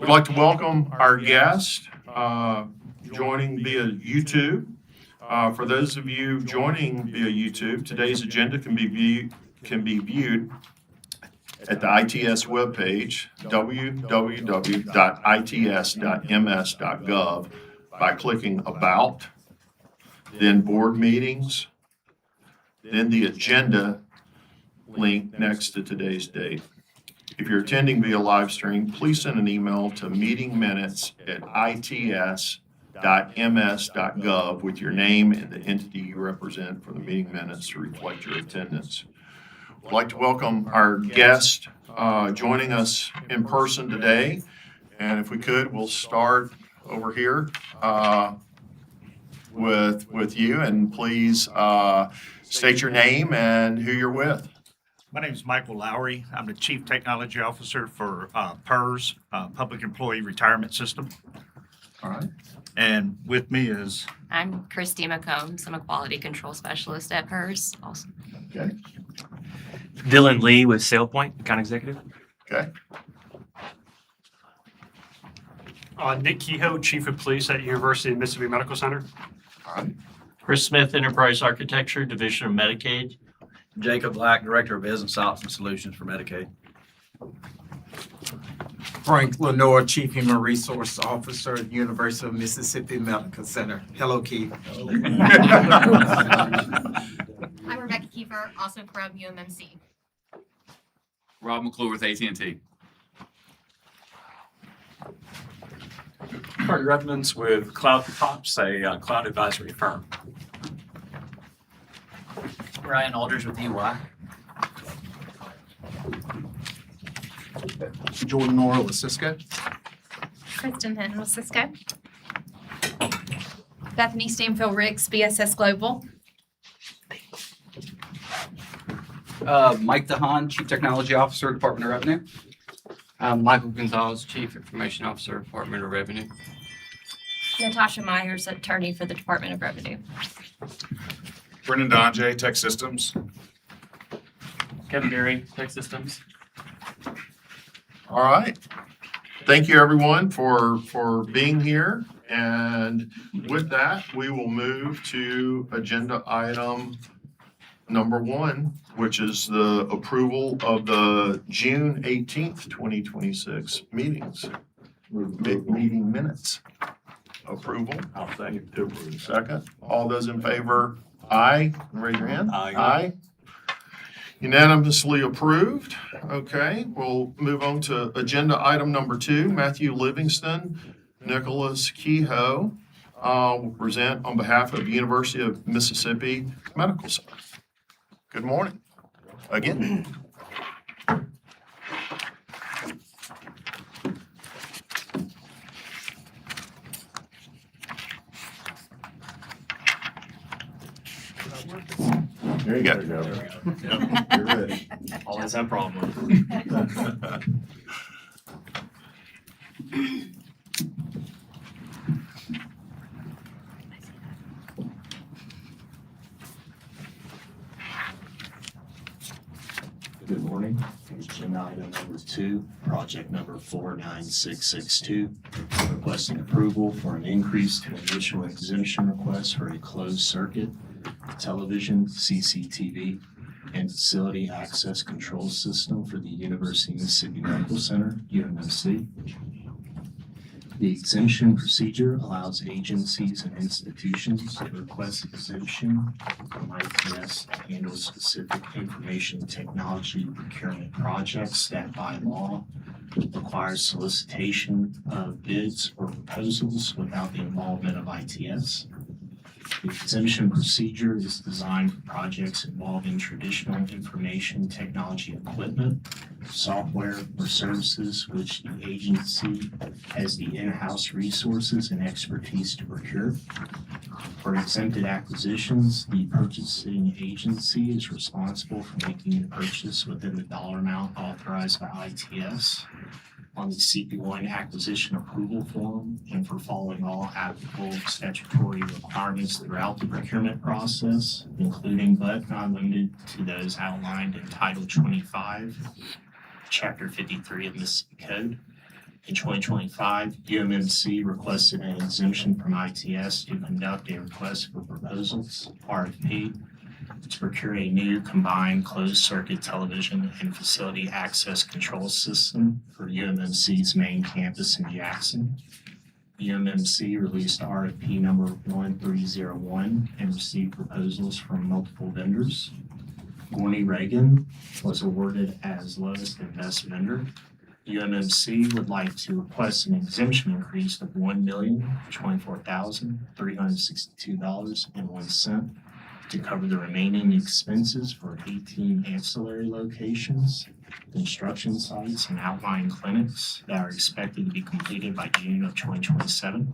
We'd like to welcome our guest joining via YouTube. For those of you joining via YouTube, today's agenda can be viewed at the ITS webpage, www.its.ms.gov, by clicking About, then Board Meetings, then the Agenda link next to today's date. If you're attending via live stream, please send an email to meetingminutes@its.ms.gov with your name and the entity you represent for the meeting minutes to reflect your attendance. I'd like to welcome our guest joining us in person today. And if we could, we'll start over here with you. And please state your name and who you're with. My name is Michael Lowry. I'm the Chief Technology Officer for PERS, Public Employee Retirement System. All right. And with me is I'm Christina Combs. I'm a quality control specialist at PERS. Also. Okay. Dylan Lee with SailPoint, account executive. Okay. Nick Kehoe, Chief of Police at University of Mississippi Medical Center. All right. Chris Smith, Enterprise Architecture, Division of Medicaid. Jacob Black, Director of Business Ops and Solutions for Medicaid. Frank Lenore, Chief Human Resource Officer at University of Mississippi Medical Center. Hello, Keith. I'm Rebecca Kiefer, also from UMMC. Rob McClure with AT&T. Marty Redmonds with Cloud Pops, a cloud advisory firm. Ryan Alders with EY. Jordan Norrell with Cisco. Kristen Hinton with Cisco. Bethany Stanfield Ricks, BSS Global. Mike DeHaan, Chief Technology Officer, Department of Revenue. Michael Gonzalez, Chief Information Officer, Department of Revenue. Natasha Myers, attorney for the Department of Revenue. Brendan Donjay, Tech Systems. Kevin Berry, Tech Systems. All right. Thank you, everyone, for being here. And with that, we will move to agenda item number 1, which is the approval of the June 18th, 2026 meeting minutes. Approval. I'll second to approve. Second. All those in favor, aye. Raise your hand. Aye. Unanimously approved. Okay, we'll move on to agenda item number 2. Matthew Livingston, Nicholas Kehoe will present on behalf of University of Mississippi Medical Center. Good morning. Again. There you go. Yep, you're ready. Always have a problem with it. Good morning. Agenda item number 2, project number 49662, requesting approval for an increase to initial exemption request for a closed circuit television, CCTV, and facility access control system for the University of Mississippi Medical Center, UMMC. The exemption procedure allows agencies and institutions to request exemption from ITS to handle specific information technology procurement projects that by law requires solicitation of bids or proposals without the involvement of ITS. The exemption procedure is designed for projects involving traditional information technology equipment, software, or services which the agency has the in-house resources and expertise to procure. For exempted acquisitions, the purchasing agency is responsible for making the purchase within the dollar amount authorized by ITS on the CP1 acquisition approval form and for following all applicable statutory requirements throughout the procurement process, including but not limited to those outlined in Title 25, Chapter 53 of Mississippi Code. In 2025, UMMC requested an exemption from ITS to conduct a request for proposals, RFP, to procure a new combined closed-circuit television and facility access control system for UMMC's main campus in Jackson. UMMC released RFP number 1301 and received proposals from multiple vendors. Gorney Reagan was awarded as lowest and best vendor. UMMC would like to request an exemption increase of $1,024,362.01 to cover the remaining expenses for 18 ancillary locations, construction sites, and outlying clinics that are expected to be completed by June of 2027.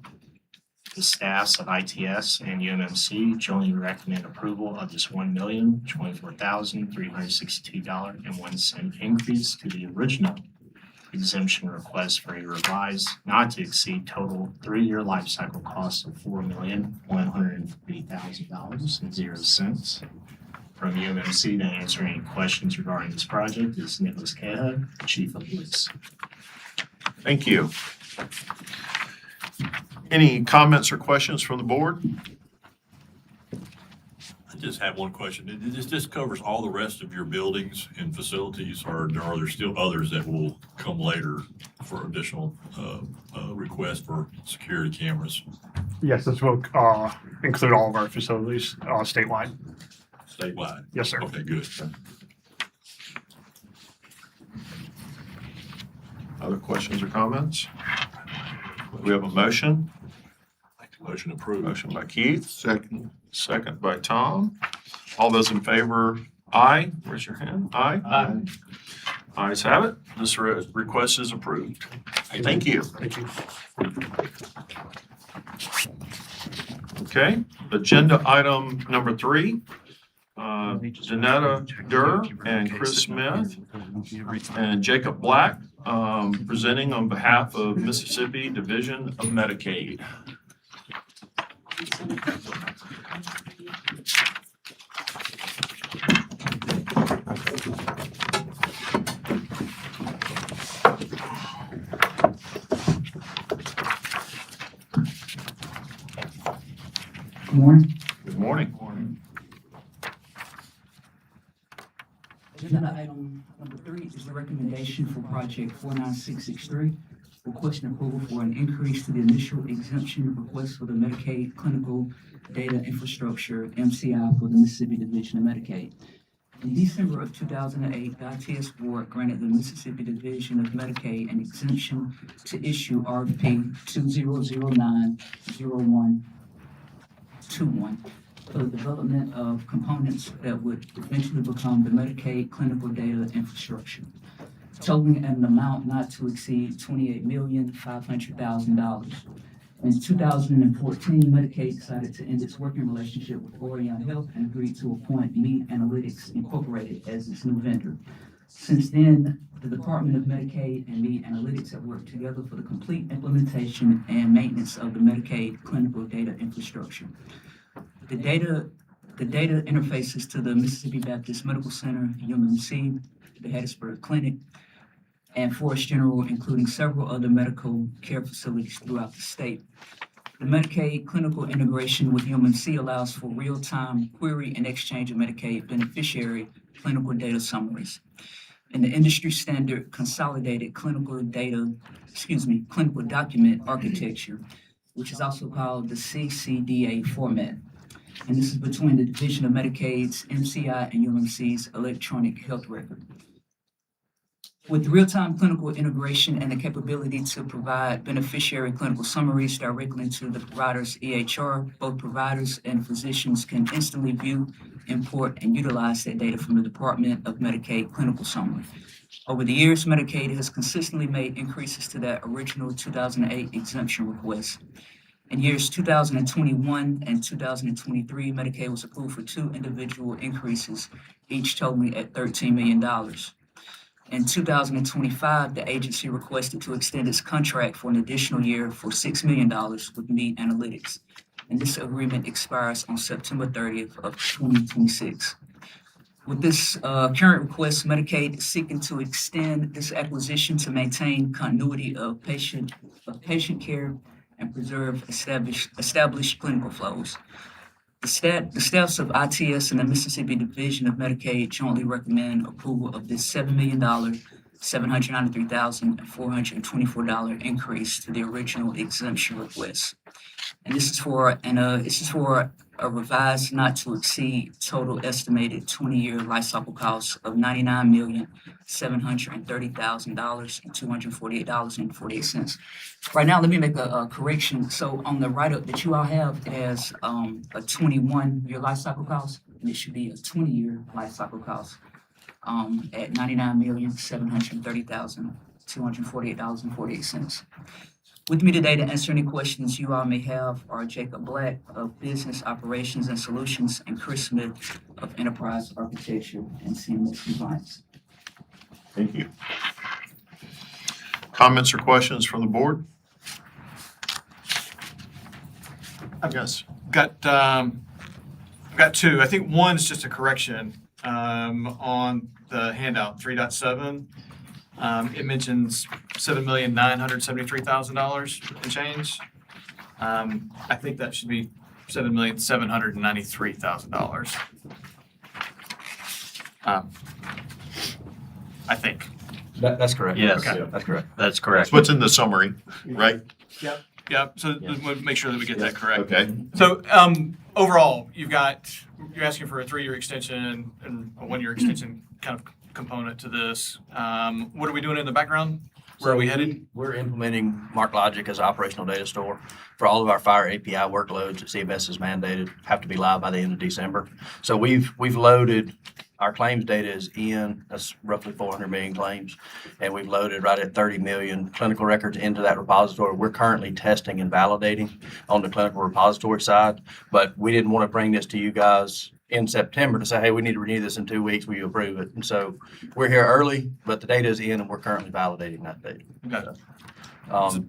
The staffs of ITS and UMMC jointly recommend approval of this $1,024,362.01 increase to the original exemption request for a revised not to exceed total 3-year life cycle cost of $4,140,000.00. From UMMC to answer any questions regarding this project is Nicholas Cahill, Chief of Police. Thank you. Any comments or questions from the board? I just have one question. This covers all the rest of your buildings and facilities, or are there still others that will come later for additional requests for security cameras Yes, this will include all of our facilities statewide. statewide? Yes, sir. Okay, good. Other questions or comments? We have a motion. Motion approved. Motion by Keith. Second by Tom. All those in favor, aye. Raise your hand. Aye. Aye. Ayes have it. This request is approved. Thank you. Thank you. Okay, agenda item number 3. Janetta Durr and Chris Smith and Jacob Black presenting on behalf of Mississippi Division of Medicaid. Good morning. Good morning. Agenda item number 3 is the recommendation for project 49663, requesting approval for an increase to the initial exemption request for the Medicaid Clinical Data Infrastructure, MCI, for the Mississippi Division of Medicaid. In December of 2008, the ITS Board granted the Mississippi Division of Medicaid an exemption to issue RFP 2009-0121 for the development of components that would eventually become the Medicaid clinical data infrastructure, totaling an amount not to exceed $28,500,000. In 2014, Medicaid decided to end its working relationship with Orion Health and agreed to appoint Mead Analytics Incorporated as its new vendor. Since then, the Department of Medicaid and Mead Analytics have worked together for the complete implementation and maintenance of the Medicaid clinical data infrastructure. The data interfaces to the Mississippi Baptist Medical Center, UMMC, the Hattiesburg Clinic, and Forest General, including several other medical care facilities throughout the state. The Medicaid clinical integration with UMMC allows for real-time query and exchange of Medicaid beneficiary clinical data summaries. And the industry standard consolidated clinical document architecture, which is also called the CCDA format. And this is between the Division of Medicaid's MCI and UMMC's electronic health record. With real-time clinical integration and the capability to provide beneficiary clinical summaries directly into the provider's EHR, both providers and physicians can instantly view, import, and utilize that data from the Department of Medicaid clinical summary. Over the years, Medicaid has consistently made increases to that original 2008 exemption request. In years 2021 and 2023, Medicaid was approved for 2 individual increases, each totaling at $13 million. In 2025, the agency requested to extend its contract for an additional year for $6 million with Mead Analytics, and this agreement expires on September 30th of 2026. With this current request, Medicaid is seeking to extend this acquisition to maintain continuity of patient care and preserve established clinical flows. The staffs of ITS and the Mississippi Division of Medicaid jointly recommend approval of this $7 million, $793,424 increase to the original exemption request. And this is for a revised not to exceed total estimated 20-year life cycle costs of $99,730,000 and $248.48. Right now, let me make a correction. So on the write-up that you all have, it has a 21-year life cycle cost, and it should be a 20-year life cycle cost at $99,730,248.48. With me today to answer any questions you all may have are Jacob Black of Business Operations and Solutions and Chris Smith of Enterprise Architecture and CMS Compliance. Thank you. Comments or questions from the board? Yes. Got two. I think one's just a correction on the handout 3.7. It mentions $7,973,000 and change. I think that should be $7,793,000. I think. That's correct. Yes, Okay. That's correct. that's correct. That's what's in the we'll right? Yeah, so we'll make sure that we get that correct. Okay. So overall, you're asking for a 3-year extension and a 1-year extension kind of component to this. What are we doing in the background? Where are we headed? We're implementing MarkLogic as an operational data store for all of our fire API workloads that CMS has mandated have to be live by the end of December. So we've loaded our claims data is in, that's roughly 400 million claims, and we've loaded right at 30 million clinical records into that repository. We're currently testing and validating on the clinical repository side, but we didn't want to bring this to you guys in September to say, hey, we need to renew this in 2 weeks, will you approve it? And so we're here early, but the data is in and we're currently validating that data. Okay.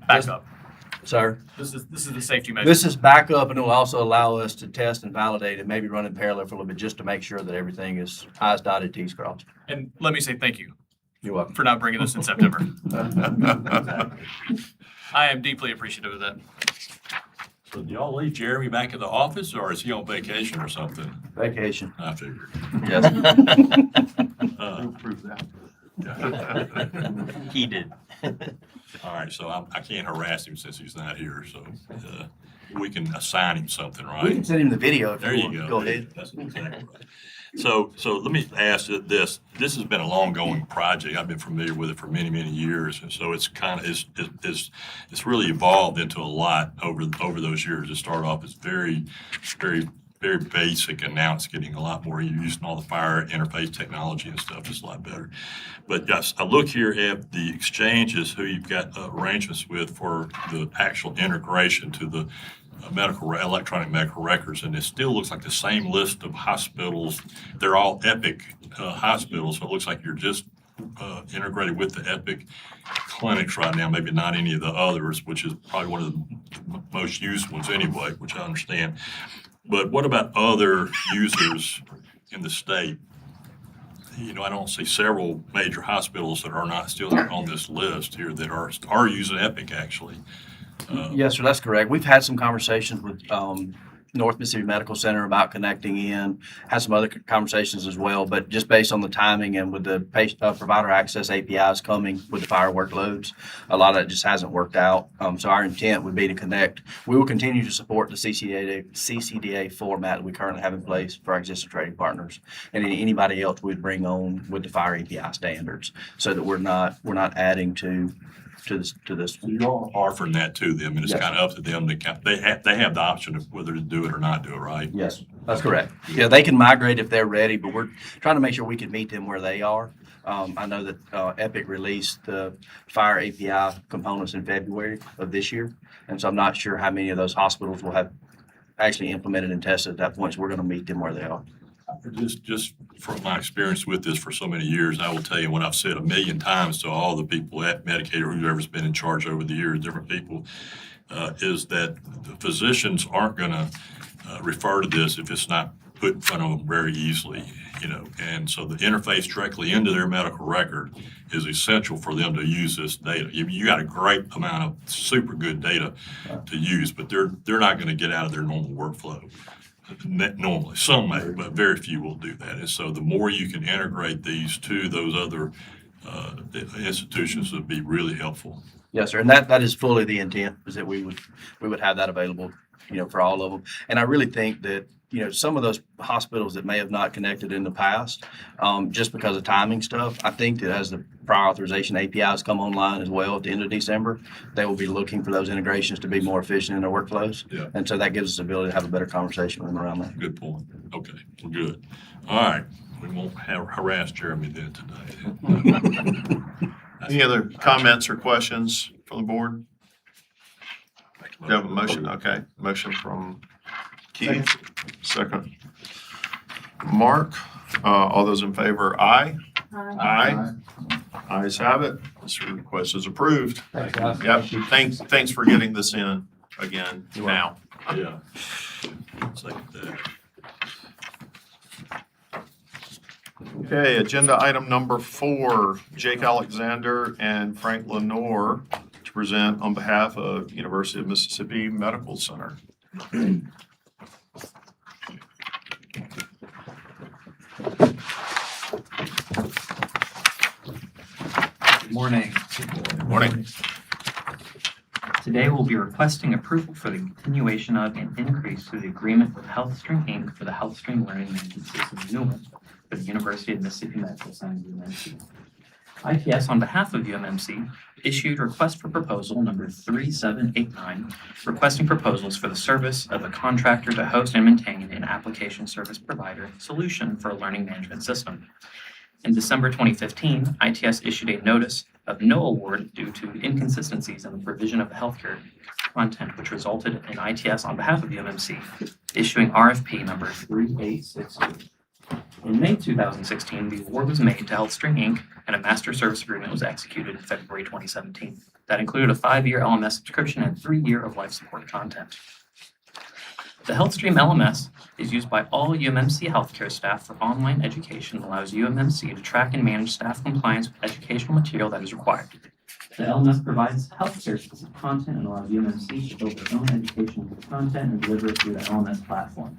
Backup. Sir? This is the safety measure. This is backup, and it will also allow us to test and validate and maybe run in parallel for a little bit just to make sure that everything is I's dotted, T's crossed. And let me say thank you You're welcome. for not bringing this in September. I am deeply appreciative of that. So do y'all leave Jeremy back in the office, or is he on vacation or something? Vacation. I figured. Yes. Prove that. He did. All right, so I can't harass him since he's not here, so we can assign him something, We can right? send him the video if There you you want. go. Go ahead. That's exactly right. So let me ask you this. This has been a long-going project. I've been familiar with it for many, many years. And so it's kind of, it's really evolved into a lot over those years. It started off as very, very, very basic, and now it's getting a lot more used in all the fire interface technology and stuff. It's a lot better. But yes, I look here at the exchanges who you've got arrangements with for the actual integration to the electronic medical records, and it still looks like the same list of hospitals. They're all Epic hospitals, so it looks like you're just integrated with the Epic clinics right now, maybe not any of the others, which is probably one of the most used ones anyway, which I understand. But what about other users in the state? You know, I don't see several major hospitals that are not still on this list here that are using Epic actually. Yes, sir, that's correct. We've had some conversations with North Mississippi Medical Center about connecting in, had some other conversations as well, but just based on the timing and with the provider access APIs coming with the fire workloads, a lot of that just hasn't worked out. So our intent would be to connect. We will continue to support the CCDA format that we currently have in place for our existing trading partners, and anybody else we'd bring on with the fire API standards, so that we're not adding to this. So you're all offering that to them, and it's Yes. kind of up to them to they have the option of whether to do it or not do it, right? Yes, that's correct. Yeah, they can migrate if they're ready, but we're trying to make sure we can meet them where they are. I know that Epic released the fire API components in February of this year, and so I'm not sure how many of those hospitals will have actually implemented and tested at that point, so we're going to meet them where they are. Just from my experience with this for so many years, I will tell you what I've said 1,000,000 times to all the people at Medicaid or whoever's been in charge over the years, different people, is that the physicians aren't going to refer to this if it's not put in front of them very easily, and so the interface directly into their medical record is essential for them to use this data. You got a great amount of super good data to use, but they're not going to get out of their normal workflow. Normally, some may, but very few will do that. And so the more you can integrate these to those other institutions would be really helpful. Yes, sir. And that is fully the intent, is that we would have that available, for all of them. And I really think that, some of those hospitals that may have not connected in the past, just because of timing stuff, I think that as the prior authorization APIs come online as well at the end of December, they will be looking for those integrations to be more efficient in their workflows. Yeah. And so that gives us the ability to have a better conversation with them around that. Good point. Okay, well, good. All right, we won't harass Jeremy then today. Any other comments or questions from the board? Do you have a motion? Okay, motion from Keith, second. Mark, all those in favor, aye? Aye. Ayes have it. This request is approved. Yep, thanks for getting this in again now. Yeah. Second that. Okay, agenda item number 4, Jake Alexander and Frank Lenore to present on behalf of University of Mississippi Medical Center. Good morning. Good morning. Today we'll be requesting approval for the continuation of and increase to the agreement with HealthStream Inc. for the HealthStream Learning Management System renewal for the University of Mississippi Medical Center, UMMC. ITS, on behalf of UMMC, issued request for proposal number 3789, requesting proposals for the service of a contractor to host and maintain an application service provider solution for a learning management system. In December 2015, ITS issued a notice of no award due to inconsistencies in the provision of healthcare content, which resulted in ITS, on behalf of UMMC, issuing RFP number 3862. In May 2016, the award was made to HealthStream Inc., and a master service agreement was executed in February 2017. That included a 5-year LMS subscription and 3-year of life support content. The HealthStream LMS is used by all UMMC healthcare staff for online education and allows UMMC to track and manage staff compliance with educational material that is required. The LMS provides healthcare-specific content and allows UMMC to build their own educational content and deliver it through the LMS platform.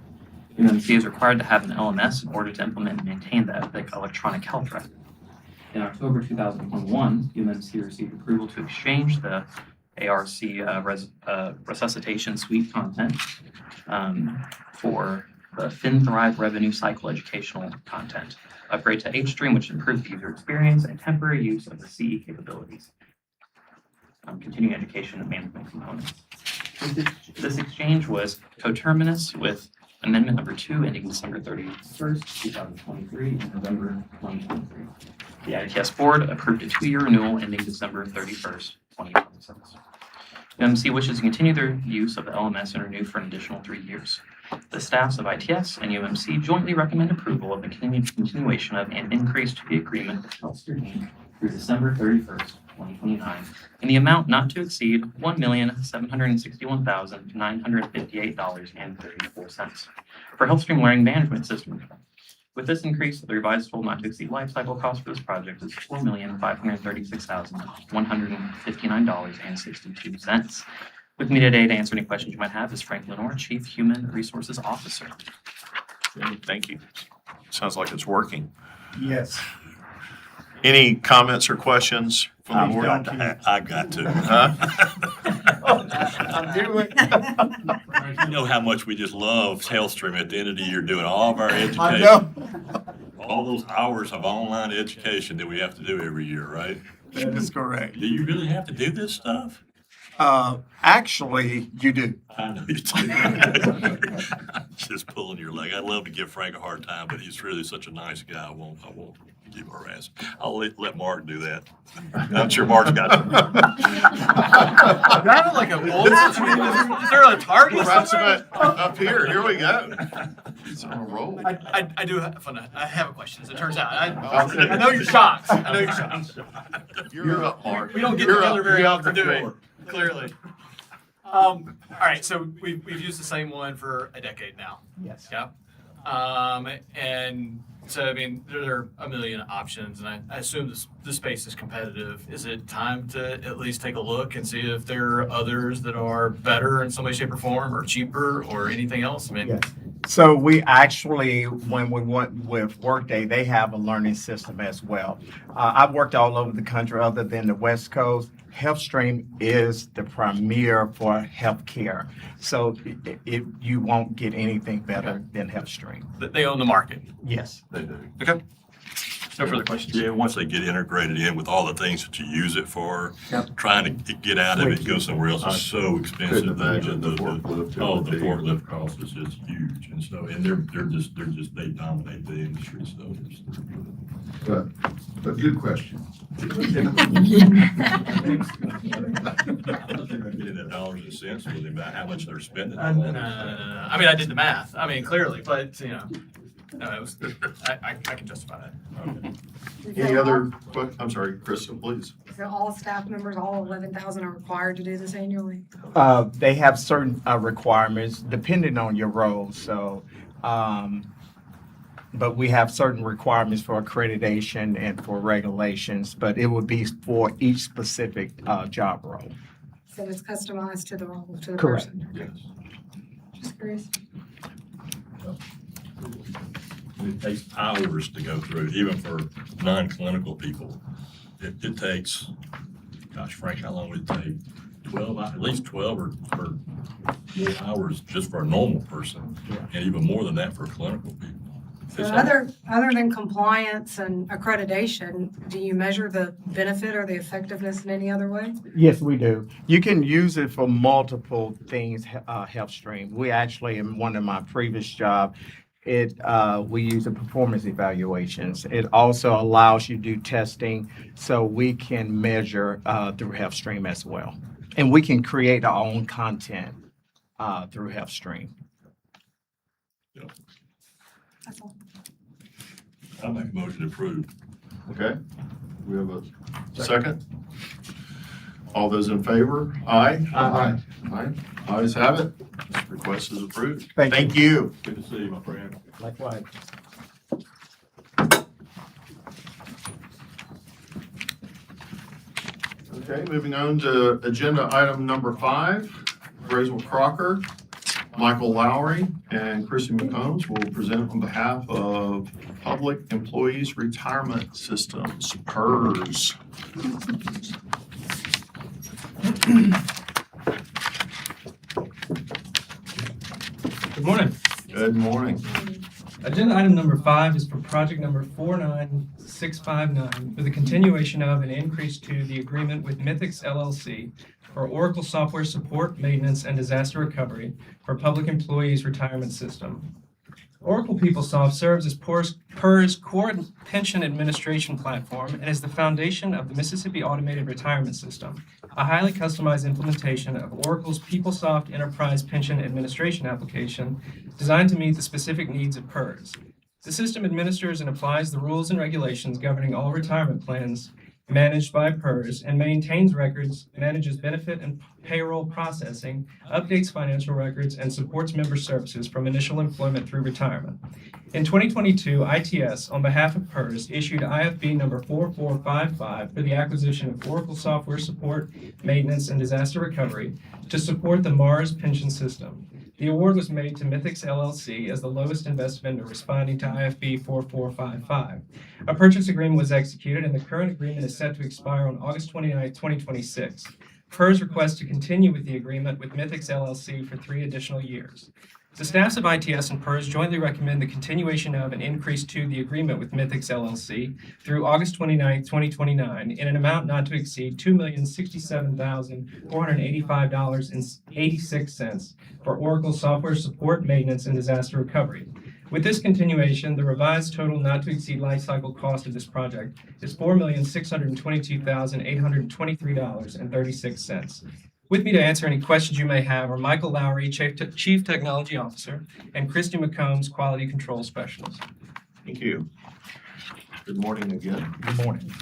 UMMC is required to have an LMS in order to implement and maintain the Epic electronic health record. In October 2021, UMMC received approval to exchange the ARC resuscitation suite content for the FinThrive revenue cycle educational content. Upgrade to hStream, which improves the user experience, and temporary use of the CE capabilities. Continuing education and management components. This exchange was coterminous with Amendment number 2 ending December 31st, 2023 and November 2023. The ITS board approved a 2-year renewal ending December 31st, 2026. UMMC wishes to continue their use of the LMS and renew for an additional 3 years. The staffs of ITS and UMMC jointly recommend approval of the continuation of and increase to the agreement with HealthStream Inc. through December 31st, 2029, in the amount not to exceed $1,761,958.34 for HealthStream Learning Management System. With this increase, the revised total not to exceed lifecycle cost for this project is $4,536,159.62. With me today to answer any questions you might have is Frank Lenore, Chief Human Resources Officer. Thank you. Sounds like it's working. Yes. Any comments or questions from the board? I got to. Huh? I'm doing. You know how much we just love HealthStream at the end of the year doing all of our education. I know. All those hours of online education that we have to do every year, right? That is correct. Do you really have to do this stuff? Actually, you do. I know you do. Just pulling your leg. I'd love to give Frank a hard time, but he's really such a nice guy. I won't give him a harass. I'll let Mark do that. I'm sure Mark's got some. Kind of like a bullet. Is there a target somewhere? Up here. Here we go. It's on a roll. I do have fun. I have a question, as it turns out. I know you're shocked. I know you're shocked. You're up, Mark. We don't get together very often, do we? Clearly. All right, so we've used the same one for a decade now. Yes. Yeah. And so, I mean, there are a million options, and I assume this space is competitive. Is it time to at least take a look and see if there are others that are better in some way, shape, or form, or cheaper, or anything else? I mean, Yes. So we actually, when we went with Workday, they have a learning system as well. I've worked all over the country other than the West Coast. HealthStream is the premier for healthcare. So you won't get anything better than HealthStream. they own the market. Yes. They do. Okay. No further questions. Yeah, once they get integrated in with all the things that you use it for, Yep. trying to get out of it and go somewhere else is so expensive. Couldn't imagine the forklift. The forklift cost is just huge, and so, and they dominate the industry, so. But good question. Getting the dollars and cents with them about how much they're spending. No. I mean, I did the math. I mean, clearly, but, you know, no, it was, I can justify that. Any other, I'm sorry, Krista, please. So all staff members, all 11,000 are required to do this annually? They have certain requirements depending on your role. So, but we have certain requirements for accreditation and for regulations, but it would be for each specific job role. So it's customized to the role, to the Correct. person? Yes. Just curious. It takes hours to go through, even for non-clinical people. It takes, gosh, Frank, how long would it take? At least 12 or more hours just for a normal person, and even more than that for clinical people. So other than compliance and accreditation, do you measure the benefit or the effectiveness in any other way? Yes, we do. You can use it for multiple things, HealthStream. We actually, in one of my previous jobs, we use the performance evaluations. It also allows you to do testing so we can measure through HealthStream as well. And we can create our own content through HealthStream. That's all. I'll make a motion to approve. Okay, we have a second. All those in favor? Aye. Aye. Aye. Ayes have it. This request is approved. Thank Thank you. Good to see you, my friend. Likewise. Okay, moving on to agenda item number 5. Rachel Crocker, Michael Lowry, and Chrissy McCombs will present on behalf of Public Employees Retirement Systems, PERS. Good morning. Good morning. Agenda item number 5 is for project number 49659 for the continuation of and increase to the agreement with Mythics LLC for Oracle software support, maintenance, and disaster recovery for public employees retirement system. Oracle PeopleSoft serves as PERS core pension administration platform and is the foundation of the Mississippi Automated Retirement System, a highly customized implementation of Oracle's PeopleSoft Enterprise Pension Administration application designed to meet the specific needs of PERS. The system administers and applies the rules and regulations governing all retirement plans managed by PERS and maintains records, manages benefit and payroll processing, updates financial records, and supports member services from initial employment through retirement. In 2022, ITS, on behalf of PERS, issued IFB number 4455 for the acquisition of Oracle software support, maintenance, and disaster recovery to support the MARS pension system. The award was made to Mythics LLC as the lowest and best vendor responding to IFB 4455. A purchase agreement was executed, and the current agreement is set to expire on August 29, 2026. PERS requests to continue with the agreement with Mythics LLC for 3 additional years. The staffs of ITS and PERS jointly recommend the continuation of and increase to the agreement with Mythics LLC through August 29, 2029 in an amount not to exceed $2,067,485.86 for Oracle software support, maintenance, and disaster recovery. With this continuation, the revised total not to exceed lifecycle cost of this project is $4,622,823.36. With me to answer any questions you may have are Michael Lowry, Chief Technology Officer, and Christy McCombs, Quality Control Specialist. Thank you. Good morning again. Good morning.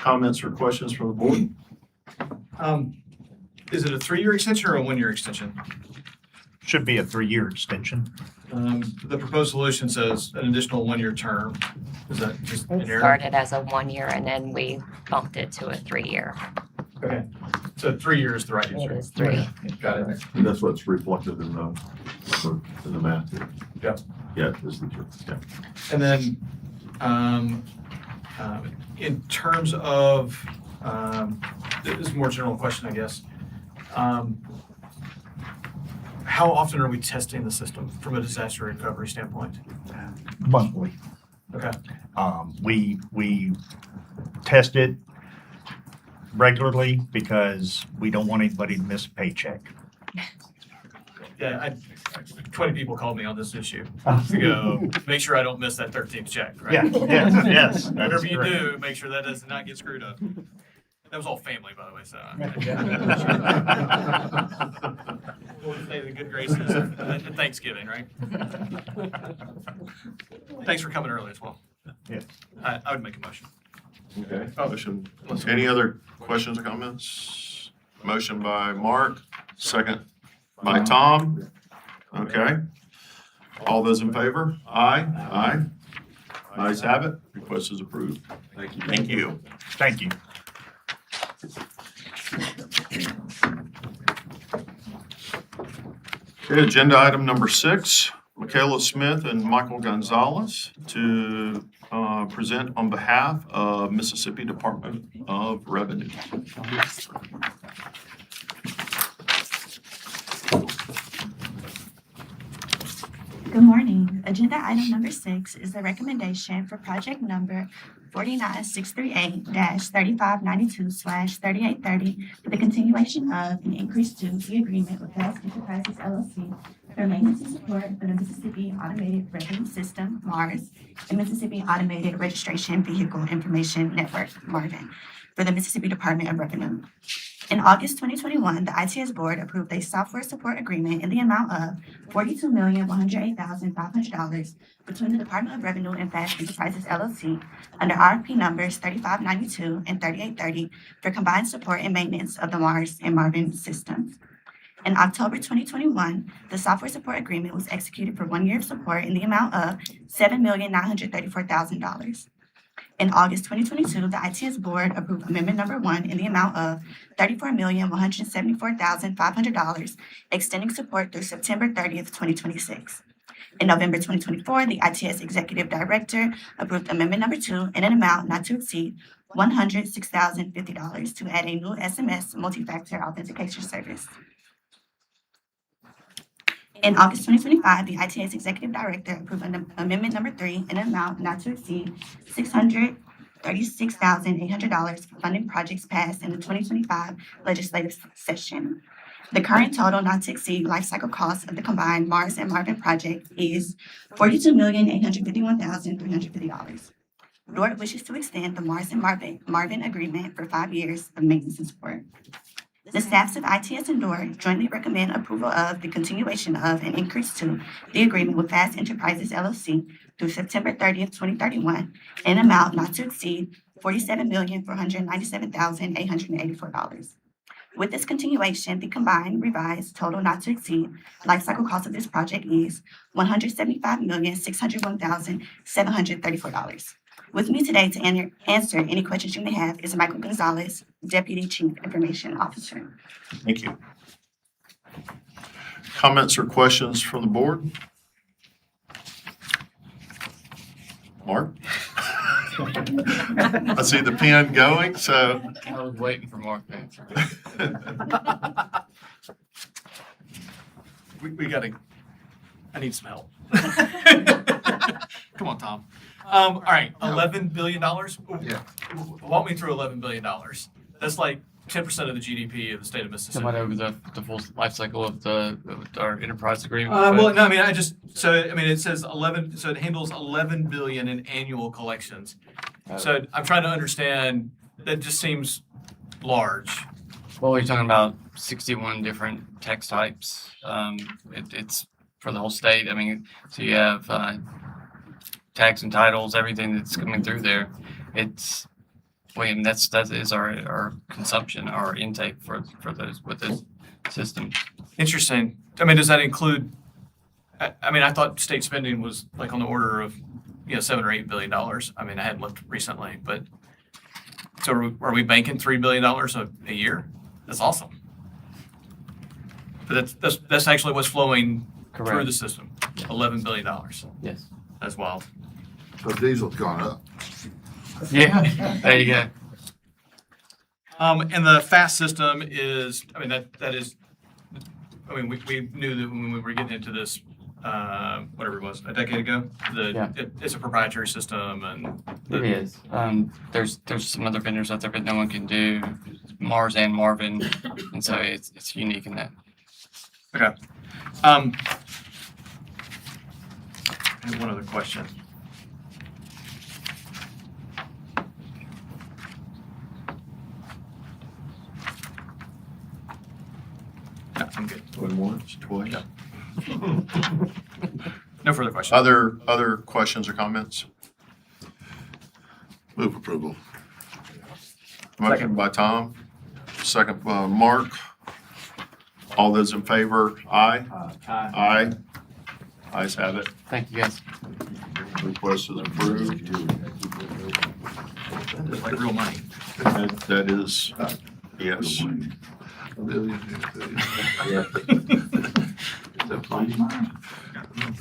Comments or questions from the board? Is it a 3-year extension or a 1-year extension? Should be a 3-year extension. The proposed solution says an additional 1-year term. Is that just an It error? started as a 1 year and then we bumped it to a 3-year. Okay, so 3 years is the right It answer. is 3. Got it. And that's what's reflected in the math here. Yep. Yeah, this is the truth, yeah. And then, in terms of, this is a more general question, I guess. How often are we testing the system from a disaster recovery standpoint? Monthly. Okay. We test it regularly because we don't want anybody to miss a paycheck. Yeah, 20 people called me on this issue to go, make sure I don't miss that 13th check, right? Yeah, yes. Whatever you do, make sure that does not get screwed up. That was all family, by the way, so. We'll stay in the good graces at Thanksgiving, right? Thanks for coming early as well. Yeah. I would make a motion. Okay, motion. Any other questions or comments? Motion by Mark, second by Tom. Okay. All those in favor? Aye. Aye. Ayes have it. Request is approved. Thank you. Thank you. Thank you. Okay, agenda item number 6, Michaela Smith and Michael Gonzalez to present on behalf of Mississippi Department of Revenue. Good morning. Agenda item number 6 is the recommendation for project number 49638-3592/3830 for the continuation of an increase to the agreement with Fast Enterprises LLC for maintenance and support for the Mississippi Automated Revenue System, MARS, and Mississippi Automated Registration Vehicle Information Network, MARVIN, for the Mississippi Department of Revenue. In August 2021, the ITS Board approved a software support agreement in the amount of $42,108,500 between the Department of Revenue and Fast Enterprises LLC under RFP numbers 3592 and 3830 for combined support and maintenance of the MARS and MARVIN systems. In October 2021, the software support agreement was executed for 1 year of support in the amount of $7,934,000. In August 2022, the ITS Board approved Amendment Number 1 in the amount of $34,174,500, extending support through September 30th, 2026. In November 2024, the ITS Executive Director approved Amendment Number 2 in an amount not to exceed $106,050 to add a new SMS multi-factor authentication service. In August 2025, the ITS Executive Director approved Amendment Number 3 in an amount not to exceed $636,800 for funding projects passed in the 2025 legislative session. The current total not to exceed lifecycle cost of the combined MARS and MARVIN project is $42,851,350. The Board wishes to extend the MARS and MARVIN agreement for 5 years of maintenance and support. The staffs of ITS and DOR jointly recommend approval of the continuation of an increase to the agreement with Fast Enterprises LLC through September 30th, 2031, in an amount not to exceed $47,497,884. With this continuation, the combined revised total not to exceed lifecycle cost of this project is $175,601,734. With me today to answer any questions you may have is Michael Gonzalez, Deputy Chief Information Officer. Thank you. Comments or questions from the board? Mark? I see the pen going, so. I was waiting for Mark to answer. We gotta, I need some help. Come on, Tom. All right, $11 billion? Yeah. Walk me through $11 billion. That's like 10% of the GDP of the state of Mississippi. Somebody over the full life cycle of our enterprise agreement. Well, no, I mean, it says 11, so it handles 11 billion in annual collections. So I'm trying to understand, that just seems large. Well, you're talking about 61 different tax types. It's for the whole state. I mean, so you have tax and titles, everything that's coming through there. That is our consumption, our intake for those with this system. Interesting. I mean, does that include, I mean, I thought state spending was like on the order of, $7 or $8 billion. I mean, I hadn't looked recently, but so are we banking $3 billion a year? That's awesome. But that's actually what's flowing through Correct. the system, $11 billion. Yes. That's wild. So diesel's gone up. Yeah, there you go. And the FAST system is, I mean, that is, I mean, we knew that when we were getting into this, whatever it was, a decade ago, it's a proprietary system and. It is. There's some other vendors out there, but no one can do Mars and Marvin, and so it's unique in that. Okay. I have one other question. Yeah, I'm good. Going once, twice. No further questions. Other questions or comments? Move approval. Motion by Tom, second by Mark. All those in favor, aye? Aye. Ayes have it. Thank you, guys. Request is approved. That is like real money. That is, yes.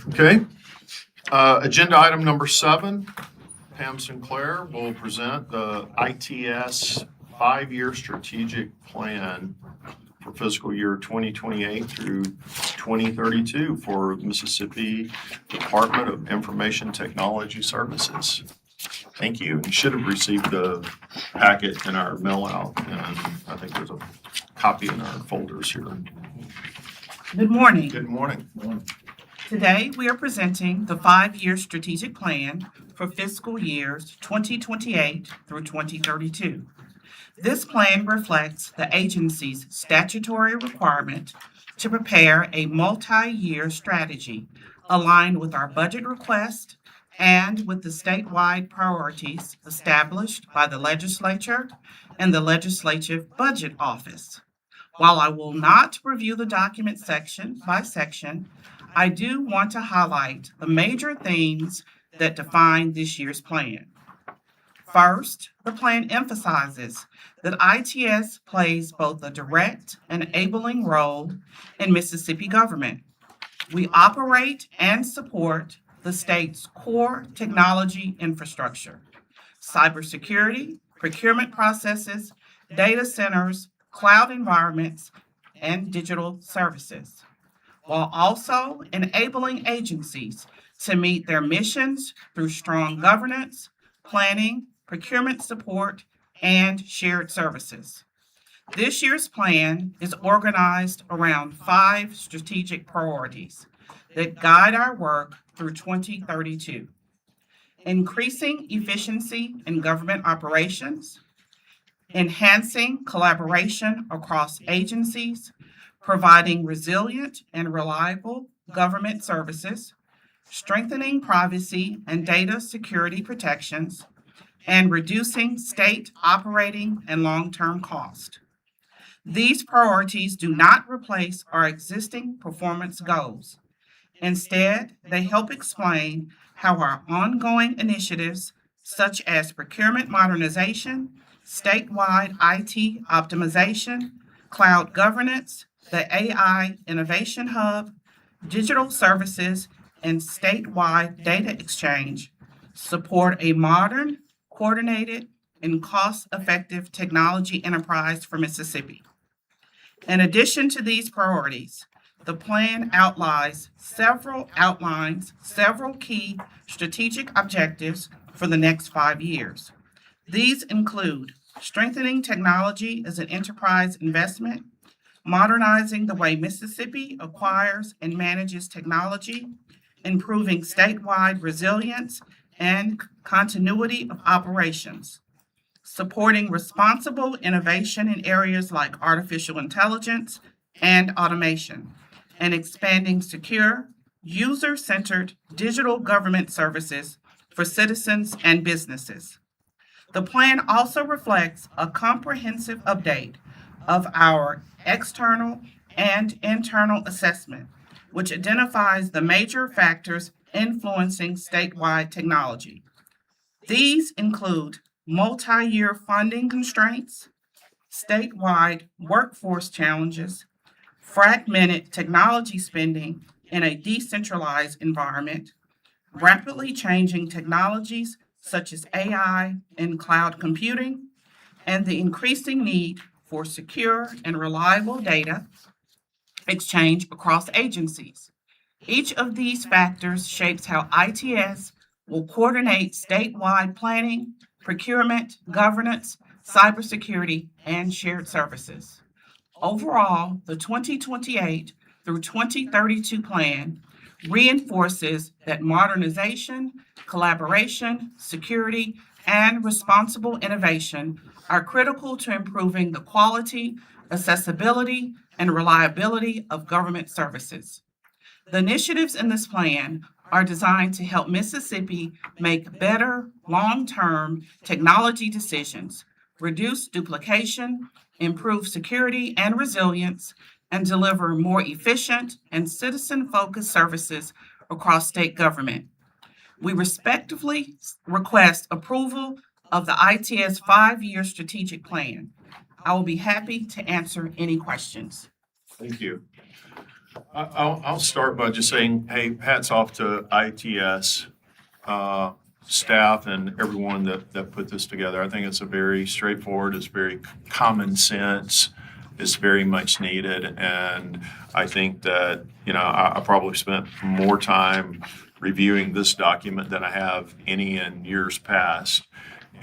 Okay. Agenda item number 7, Pam Sinclair will present the ITS 5-year strategic plan for fiscal year 2028 through 2032 for Mississippi Department of Information Technology Services. Thank you. You should have received the packet in our mail out, and I think there's a copy in our folders here. Good morning. Good morning. Today, we are presenting the 5-year strategic plan for fiscal years 2028 through 2032. This plan reflects the agency's statutory requirement to prepare a multi-year strategy aligned with our budget request and with the statewide priorities established by the legislature and the Legislative Budget Office. While I will not review the document section by section, I do want to highlight the major themes that define this year's plan. First, the plan emphasizes that ITS plays both a direct and enabling role in Mississippi government. We operate and support the state's core technology infrastructure, cybersecurity, procurement processes, data centers, cloud environments, and digital services, while also enabling agencies to meet their missions through strong governance, planning, procurement support, and shared services. This year's plan is organized around 5 strategic priorities that guide our work through 2032. Increasing efficiency in government operations, enhancing collaboration across agencies, providing resilient and reliable government services, strengthening privacy and data security protections, and reducing state operating and long-term cost. These priorities do not replace our existing performance goals. Instead, they help explain how our ongoing initiatives, such as procurement modernization, statewide IT optimization, cloud governance, the AI Innovation Hub, digital services, and statewide data exchange, support a modern, coordinated, and cost-effective technology enterprise for Mississippi. In addition to these priorities, the plan outlines several key strategic objectives for the next 5 years. These include strengthening technology as an enterprise investment, modernizing the way Mississippi acquires and manages technology, improving statewide resilience and continuity of operations, supporting responsible innovation in areas like artificial intelligence and automation, and expanding secure, user-centered digital government services for citizens and businesses. The plan also reflects a comprehensive update of our external and internal assessment, which identifies the major factors influencing statewide technology. These include multi-year funding constraints, statewide workforce challenges, fragmented technology spending in a decentralized environment, rapidly changing technologies such as AI and cloud computing, and the increasing need for secure and reliable data exchange across agencies. Each of these factors shapes how ITS will coordinate statewide planning, procurement, governance, cybersecurity, and shared services. Overall, the 2028 through 2032 plan reinforces that modernization, collaboration, security, and responsible innovation are critical to improving the quality, accessibility, and reliability of government services. The initiatives in this plan are designed to help Mississippi make better long-term technology decisions, reduce duplication, improve security and resilience, and deliver more efficient and citizen-focused services across state government. We respectfully request approval of the ITS 5-year strategic plan. I will be happy to answer any questions. Thank you. I'll start by just saying, hey, hats off to ITS staff and everyone that put this together. I think it's a very straightforward, it's very common sense, it's very much needed. And I think that, I probably spent more time reviewing this document than I have any in years past.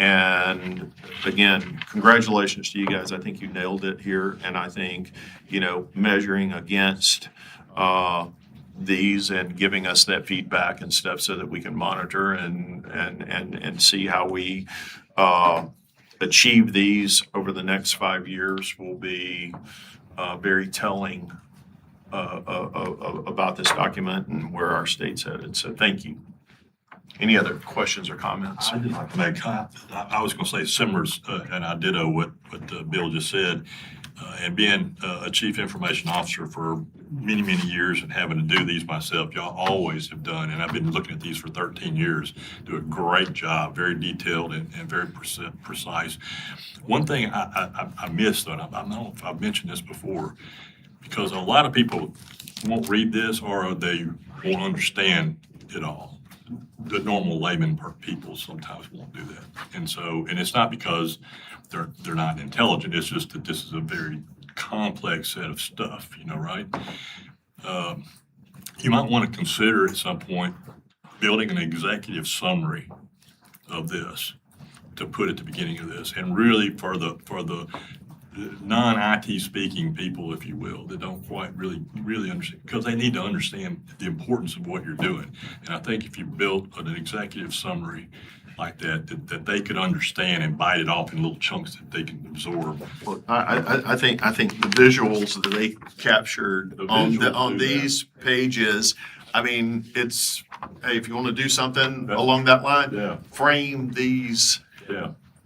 And again, congratulations to you guys. I think you nailed it here. And I think, measuring against these and giving us that feedback and stuff so that we can monitor and see how we achieve these over the next 5 years will be very telling about this document and where our state's headed. So thank you. Any other questions or comments? I did like to make, I was going to say similar, and I ditto what Bill just said. And being a chief information officer for many, many years and having to do these myself, y'all always have done, and I've been looking at these for 13 years, do a great job, very detailed and very precise. One thing I missed, though, and I don't know if I've mentioned this before, because a lot of people won't read this or they won't understand it all. The normal layman people sometimes won't do that. And it's not because they're not intelligent, it's just that this is a very complex set of stuff, right? You might want to consider at some point building an executive summary of this to put at the beginning of this, and really for the non-IT speaking people, if you will, that don't quite really understand, because they need to understand the importance of what you're doing. And I think if you built an executive summary like that they could understand and bite it off in little chunks that they can absorb. I think the visuals that they captured on these pages, I mean, it's, hey, if you want to do something along that line, frame these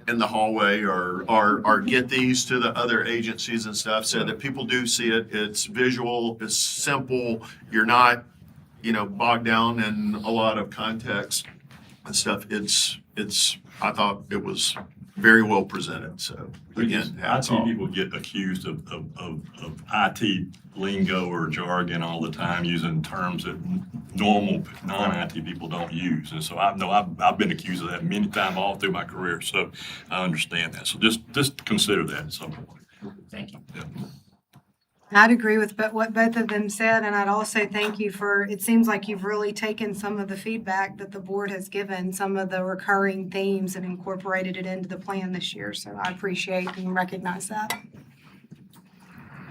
in the hallway or get these to the other agencies and stuff so that people do see it. It's visual, it's simple. You're not, bogged down in a lot of context and stuff. I thought it was very well presented. So again, hats IT off. people get accused of IT lingo or jargon all the time, using terms that normal non-IT people don't use. And so I've been accused of that many times all through my career. So I understand that. So just consider that at some point. Thank you. Yeah. I'd agree with what both of them said, and I'd also thank you for, it seems like you've really taken some of the feedback that the board has given, some of the recurring themes, and incorporated it into the plan this year. So I appreciate and recognize that.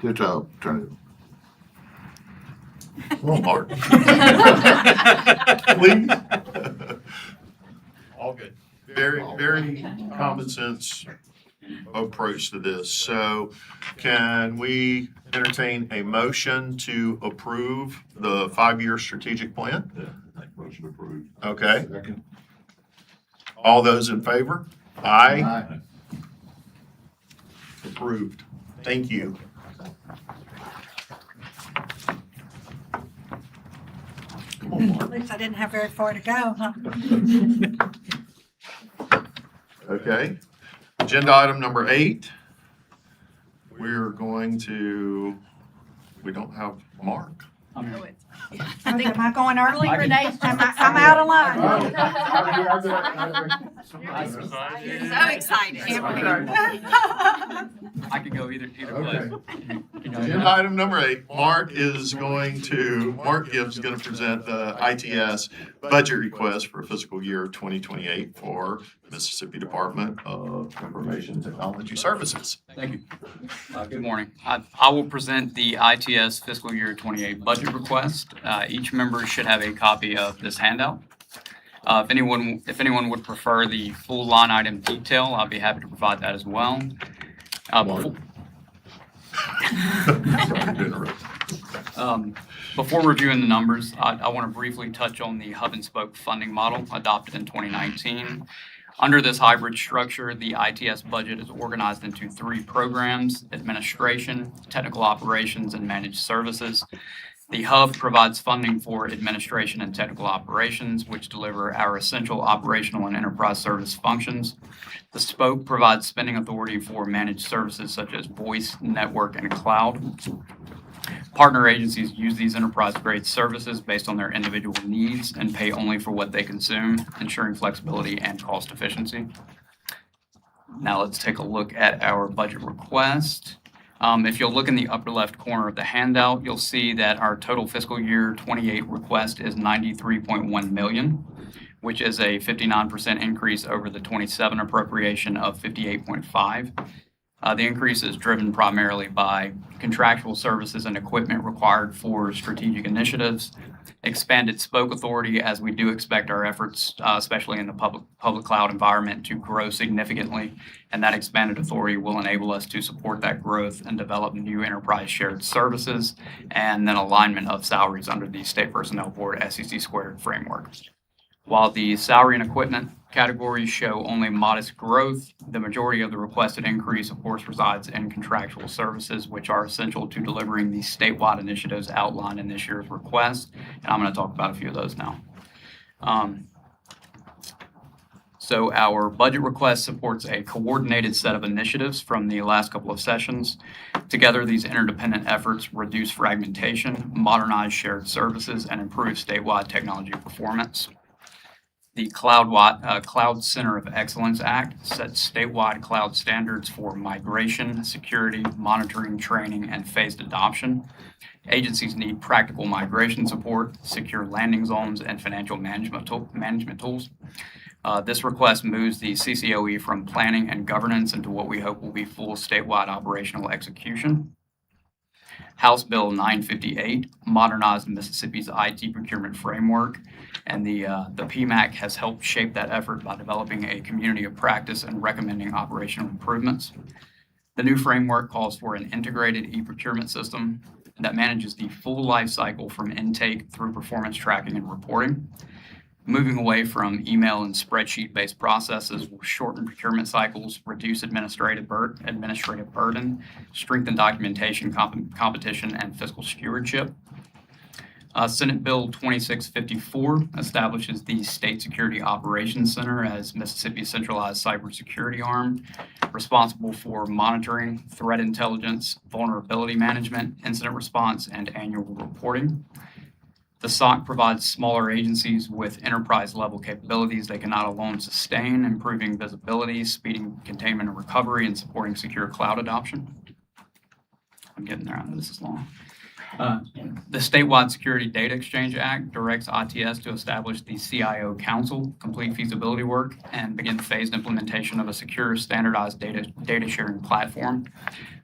Good job, Attorney. Come on, Mark. Please. All good. Very, very common sense approach to this. So can we entertain a motion to approve the 5-year strategic plan? Yeah, motion approved. Okay. Second. All those in favor? Aye. Approved. Thank you. Mark. At least I didn't have very far to go, huh? Okay. Agenda item number 8. We're going to, we don't have Mark. I think, am I going early, Renee? I'm out of line. You're so excited. I could go either place. Okay. Agenda item number 8, Mark Gibbs is going to present the ITS budget request for fiscal year 2028 for Mississippi Department of Information Technology Services. Thank you. Good morning. I will present the ITS fiscal year 28 budget request. Each member should have a copy of this handout. If anyone would prefer the full line item detail, I'll be happy to provide that as well. Before reviewing the numbers, I want to briefly touch on the hub and spoke funding model adopted in 2019. Under this hybrid structure, the ITS budget is organized into 3 programs: administration, technical operations, and managed services. The hub provides funding for administration and technical operations, which deliver our essential operational and enterprise service functions. The spoke provides spending authority for managed services such as voice, network, and cloud. Partner agencies use these enterprise-grade services based on their individual needs and pay only for what they consume, ensuring flexibility and cost efficiency. Now let's take a look at our budget request. If you'll look in the upper left corner of the handout, you'll see that our total fiscal year 28 request is $93.1 million, which is a 59% increase over the 27 appropriation of $58.5. The increase is driven primarily by contractual services and equipment required for strategic initiatives, expanded spoke authority, as we do expect our efforts, especially in the public cloud environment, to grow significantly, and that expanded authority will enable us to support that growth and develop new enterprise shared services, and then alignment of salaries under the State Personnel Board SEC Squared framework. While the salary and equipment categories show only modest growth, the majority of the requested increase, of course, resides in contractual services, which are essential to delivering the statewide initiatives outlined in this year's request. And I'm going to talk about a few of those now. So our budget request supports a coordinated set of initiatives from the last couple of sessions. Together, these interdependent efforts reduce fragmentation, modernize shared services, and improve statewide technology performance. The Cloud Center of Excellence Act sets statewide cloud standards for migration, security, monitoring, training, and phased adoption. Agencies need practical migration support, secure landing zones, and financial management tools. This request moves the CCOE from planning and governance into what we hope will be full statewide operational execution. House Bill 958 modernized Mississippi's IT procurement framework, and the PMAC has helped shape that effort by developing a community of practice and recommending operational improvements. The new framework calls for an integrated e-procurement system that manages the full life cycle from intake through performance tracking and reporting. Moving away from email and spreadsheet-based processes will shorten procurement cycles, reduce administrative burden, strengthen documentation, competition, and fiscal stewardship. Senate Bill 2654 establishes the State Security Operations Center as Mississippi's centralized cybersecurity arm, responsible for monitoring, threat intelligence, vulnerability management, incident response, and annual reporting. The SOC provides smaller agencies with enterprise-level capabilities they cannot alone sustain, improving visibility, speeding containment and recovery, and supporting secure cloud adoption. I'm getting there. I know this is long. The Statewide Security Data Exchange Act directs ITS to establish the CIO Council, complete feasibility work, and begin phased implementation of a secure, standardized data sharing platform.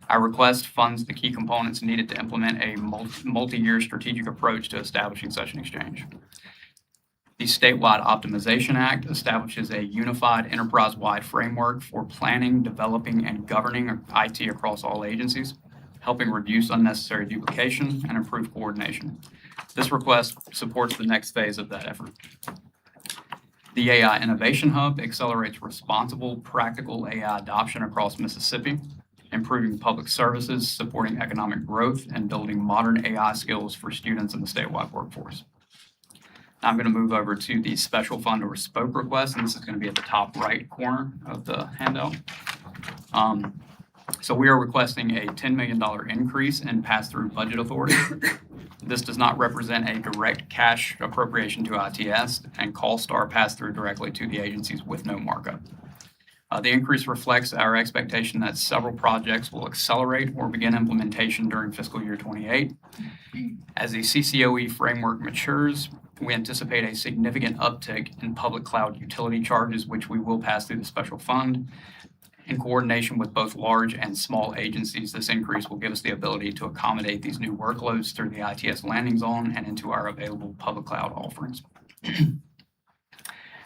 Our request funds the key components needed to implement a multi-year strategic approach to establishing such an exchange. The Statewide Optimization Act establishes a unified enterprise-wide framework for planning, developing, and governing IT across all agencies, helping reduce unnecessary duplication and improve coordination. This request supports the next phase of that effort. The AI Innovation Hub accelerates responsible, practical AI adoption across Mississippi, improving public services, supporting economic growth, and building modern AI skills for students in the statewide workforce. I'm going to move over to the special fund or spoke request, and this is going to be at the top right corner of the handout. So we are requesting a $10 million increase in pass-through budget authority. This does not represent a direct cash appropriation to ITS, and CallStar pass through directly to the agencies with no markup. The increase reflects our expectation that several projects will accelerate or begin implementation during fiscal year 28. As the CCOE framework matures, we anticipate a significant uptick in public cloud utility charges, which we will pass through the special fund. In coordination with both large and small agencies, this increase will give us the ability to accommodate these new workloads through the ITS landing zone and into our available public cloud offerings.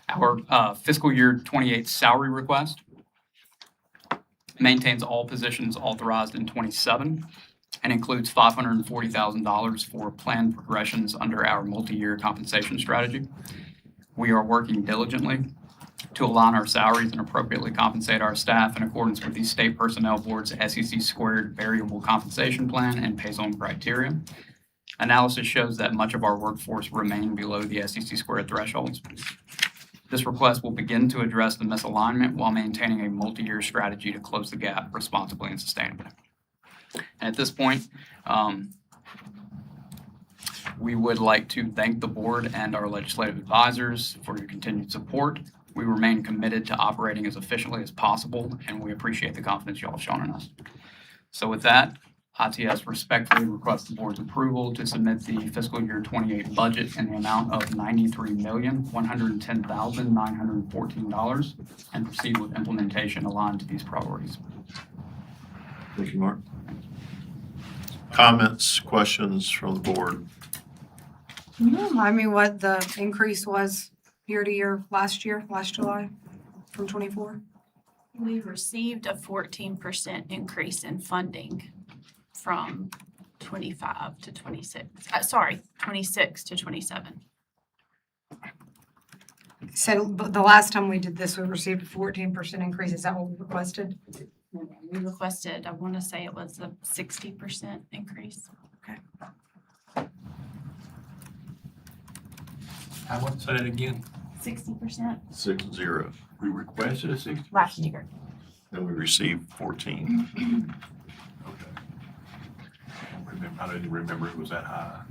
Our fiscal year 28 salary request maintains all positions authorized in 27 and includes $540,000 for planned progressions under our multi-year compensation strategy. We are working diligently to align our salaries and appropriately compensate our staff in accordance with the State Personnel Board's SEC squared variable compensation plan and pay zone criteria. Analysis shows that much of our workforce remain below the SEC squared thresholds. This request will begin to address the misalignment while maintaining a multi-year strategy to close the gap responsibly and sustainably. And at this point, we would like to thank the board and our legislative advisors for your continued support. We remain committed to operating as efficiently as possible, and we appreciate the confidence y'all have shown in us. So with that, ITS respectfully requests the board's approval to submit the fiscal year 28 budget in the amount of $93,110,914 and proceed with implementation aligned to these priorities. Thank you, Mark. Comments, questions from the board? Can you remind me what the increase was year to year, last July from 24? We received a 14% increase in funding from 25 to 26, 26 to 27. So but the last time we did this, we received a 14% increase. Is that what we requested? We requested, I want to say it was a 60% increase. Okay. I want to say that again. 60%. 6-0. We requested a 60. Last year. And we received 14. I didn't remember it was that high.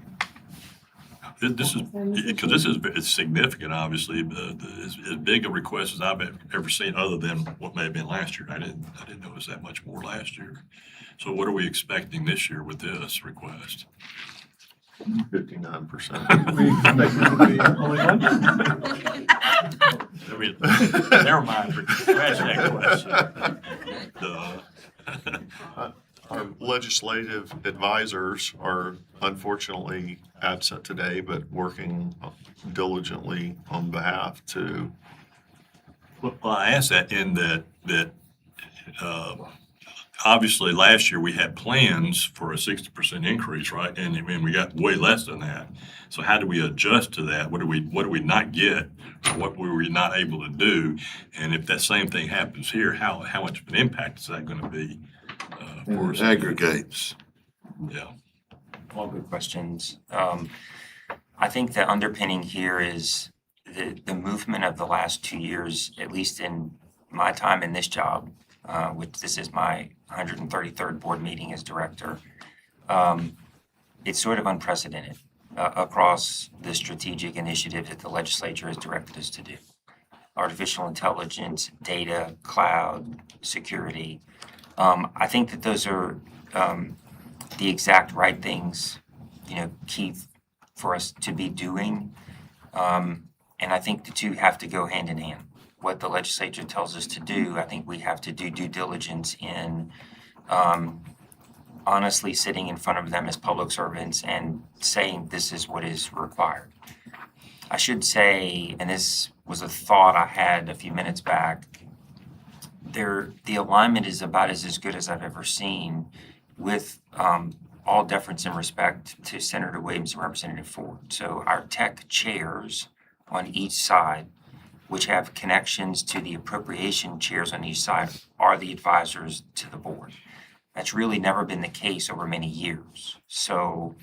This is, because this is, it's significant, obviously, but as big a request as I've ever seen, other than what may have been last year. I didn't notice that much more last year. So what are we expecting this year with this request? 59%. I mean, never mind. Scratch that question. Our legislative advisors are unfortunately absent today, but working diligently on behalf to. Well, I asked that in that obviously last year we had plans for a 60% increase, right? And we got way less than that. So how do we adjust to that? What do we not get? Or what were we not able to do? And if that same thing happens here, how much of an impact is that going to be? For us? Aggregates. Yeah. All good questions. I think the underpinning here is the movement of the last 2 years, at least in my time in this job, which this is my 133rd board meeting as director. It's sort of unprecedented across the strategic initiative that the legislature has directed us to do. Artificial intelligence, data, cloud, security. I think that those are the exact right things, key for us to be doing. And I think the two have to go hand in hand. What the legislature tells us to do, I think we have to do due diligence in honestly sitting in front of them as public servants and saying this is what is required. I should say, and this was a thought I had a few minutes back, the alignment is about as good as I've ever seen, with all deference and respect to Senator Williams and Representative Ford. So our tech chairs on each side, which have connections to the appropriation chairs on each side, are the advisors to the board. That's really never been the case over many years. So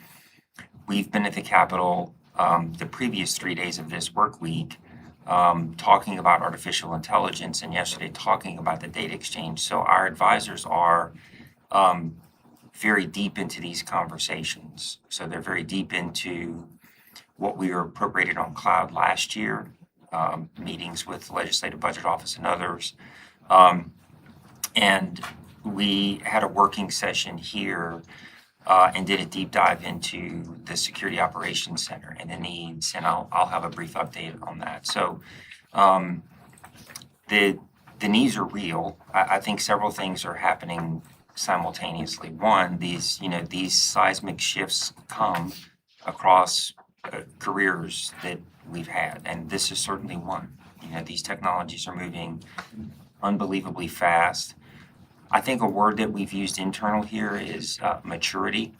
we've been at the Capitol the previous 3 days of this work week, talking about artificial intelligence, and yesterday talking about the data exchange. So our advisors are very deep into these conversations. So they're very deep into what we were appropriated on cloud last year, meetings with the Legislative Budget Office and others. And we had a working session here and did a deep dive into the Security Operations Center and the needs, and I'll have a brief update on that. So the needs are real. I think several things are happening simultaneously. One, these seismic shifts come across careers that we've had, and this is certainly one. These technologies are moving unbelievably fast. I think a word that we've used internal here is maturity,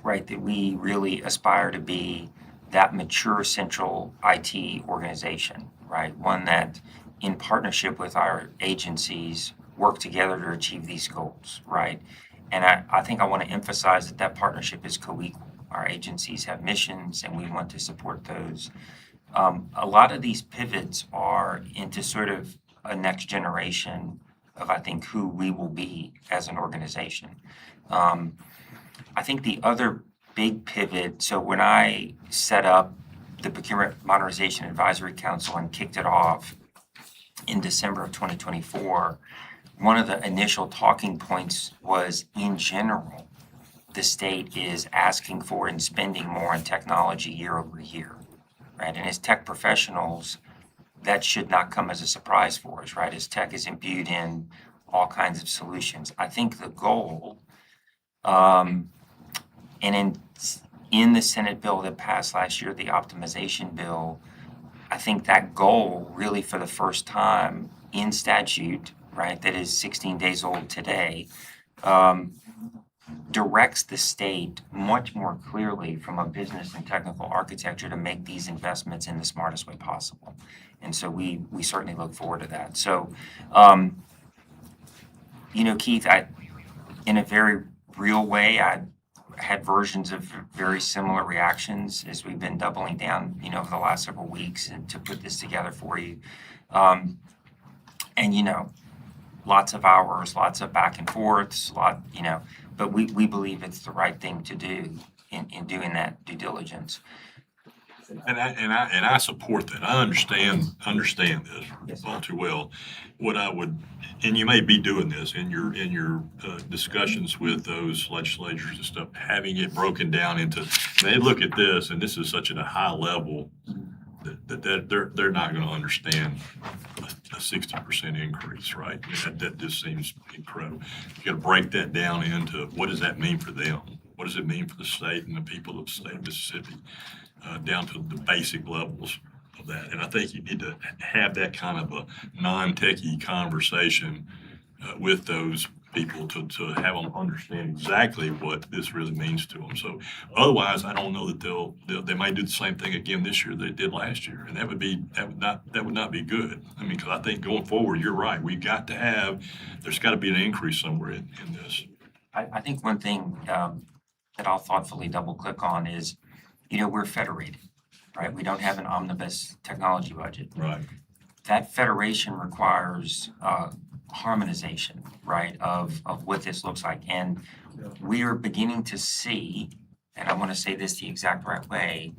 right? That we really aspire to be that mature central IT organization, right? One that, in partnership with our agencies, work together to achieve these goals, right? And I think I want to emphasize that partnership is co-equal. Our agencies have missions, and we want to support those. A lot of these pivots are into sort of a next generation of, I think, who we will be as an organization. I think the other big pivot, so when I set up the Procurement Modernization Advisory Council and kicked it off in December of 2024, one of the initial talking points was, in general, the state is asking for and spending more on technology year over year, right? And as tech professionals, that should not come as a surprise for us, right? As tech is imbued in all kinds of solutions. I think the goal, and in the Senate bill that passed last year, the optimization bill, I think that goal really for the first time in statute, right, that is 16 days old today, directs the state much more clearly from a business and technical architecture to make these investments in the smartest way possible. And so we certainly look forward to that. So, Keith, in a very real way, I had versions of very similar reactions as we've been doubling down, over the last several weeks and to put this together for you. And, lots of hours, lots of back and forths, but we believe it's the right thing to do in doing that due diligence. And I support that. I understand this all too well. What I would, and you may be doing this in your discussions with those legislatures and stuff, having it broken down into, they look at this and this is such at a high level that they're not going to understand a 60% increase, right? That just seems incredible. You got to break that down into what does that mean for them? What does it mean for the state and the people of the state of Mississippi? Down to the basic levels of that. And I think you need to have that kind of a non-techie conversation with those people to have them understand exactly what this really means to them. So otherwise, I don't know that they might do the same thing again this year they did last year, and that would not be good. I mean, because I think going forward, you're right. There's got to be an increase somewhere in this. I think one thing that I'll thoughtfully double click on is, we're federated, right? We don't have an omnibus technology budget. Right. That federation requires harmonization, right, of what this looks like. And we are beginning to see, and I want to say this the exact right way,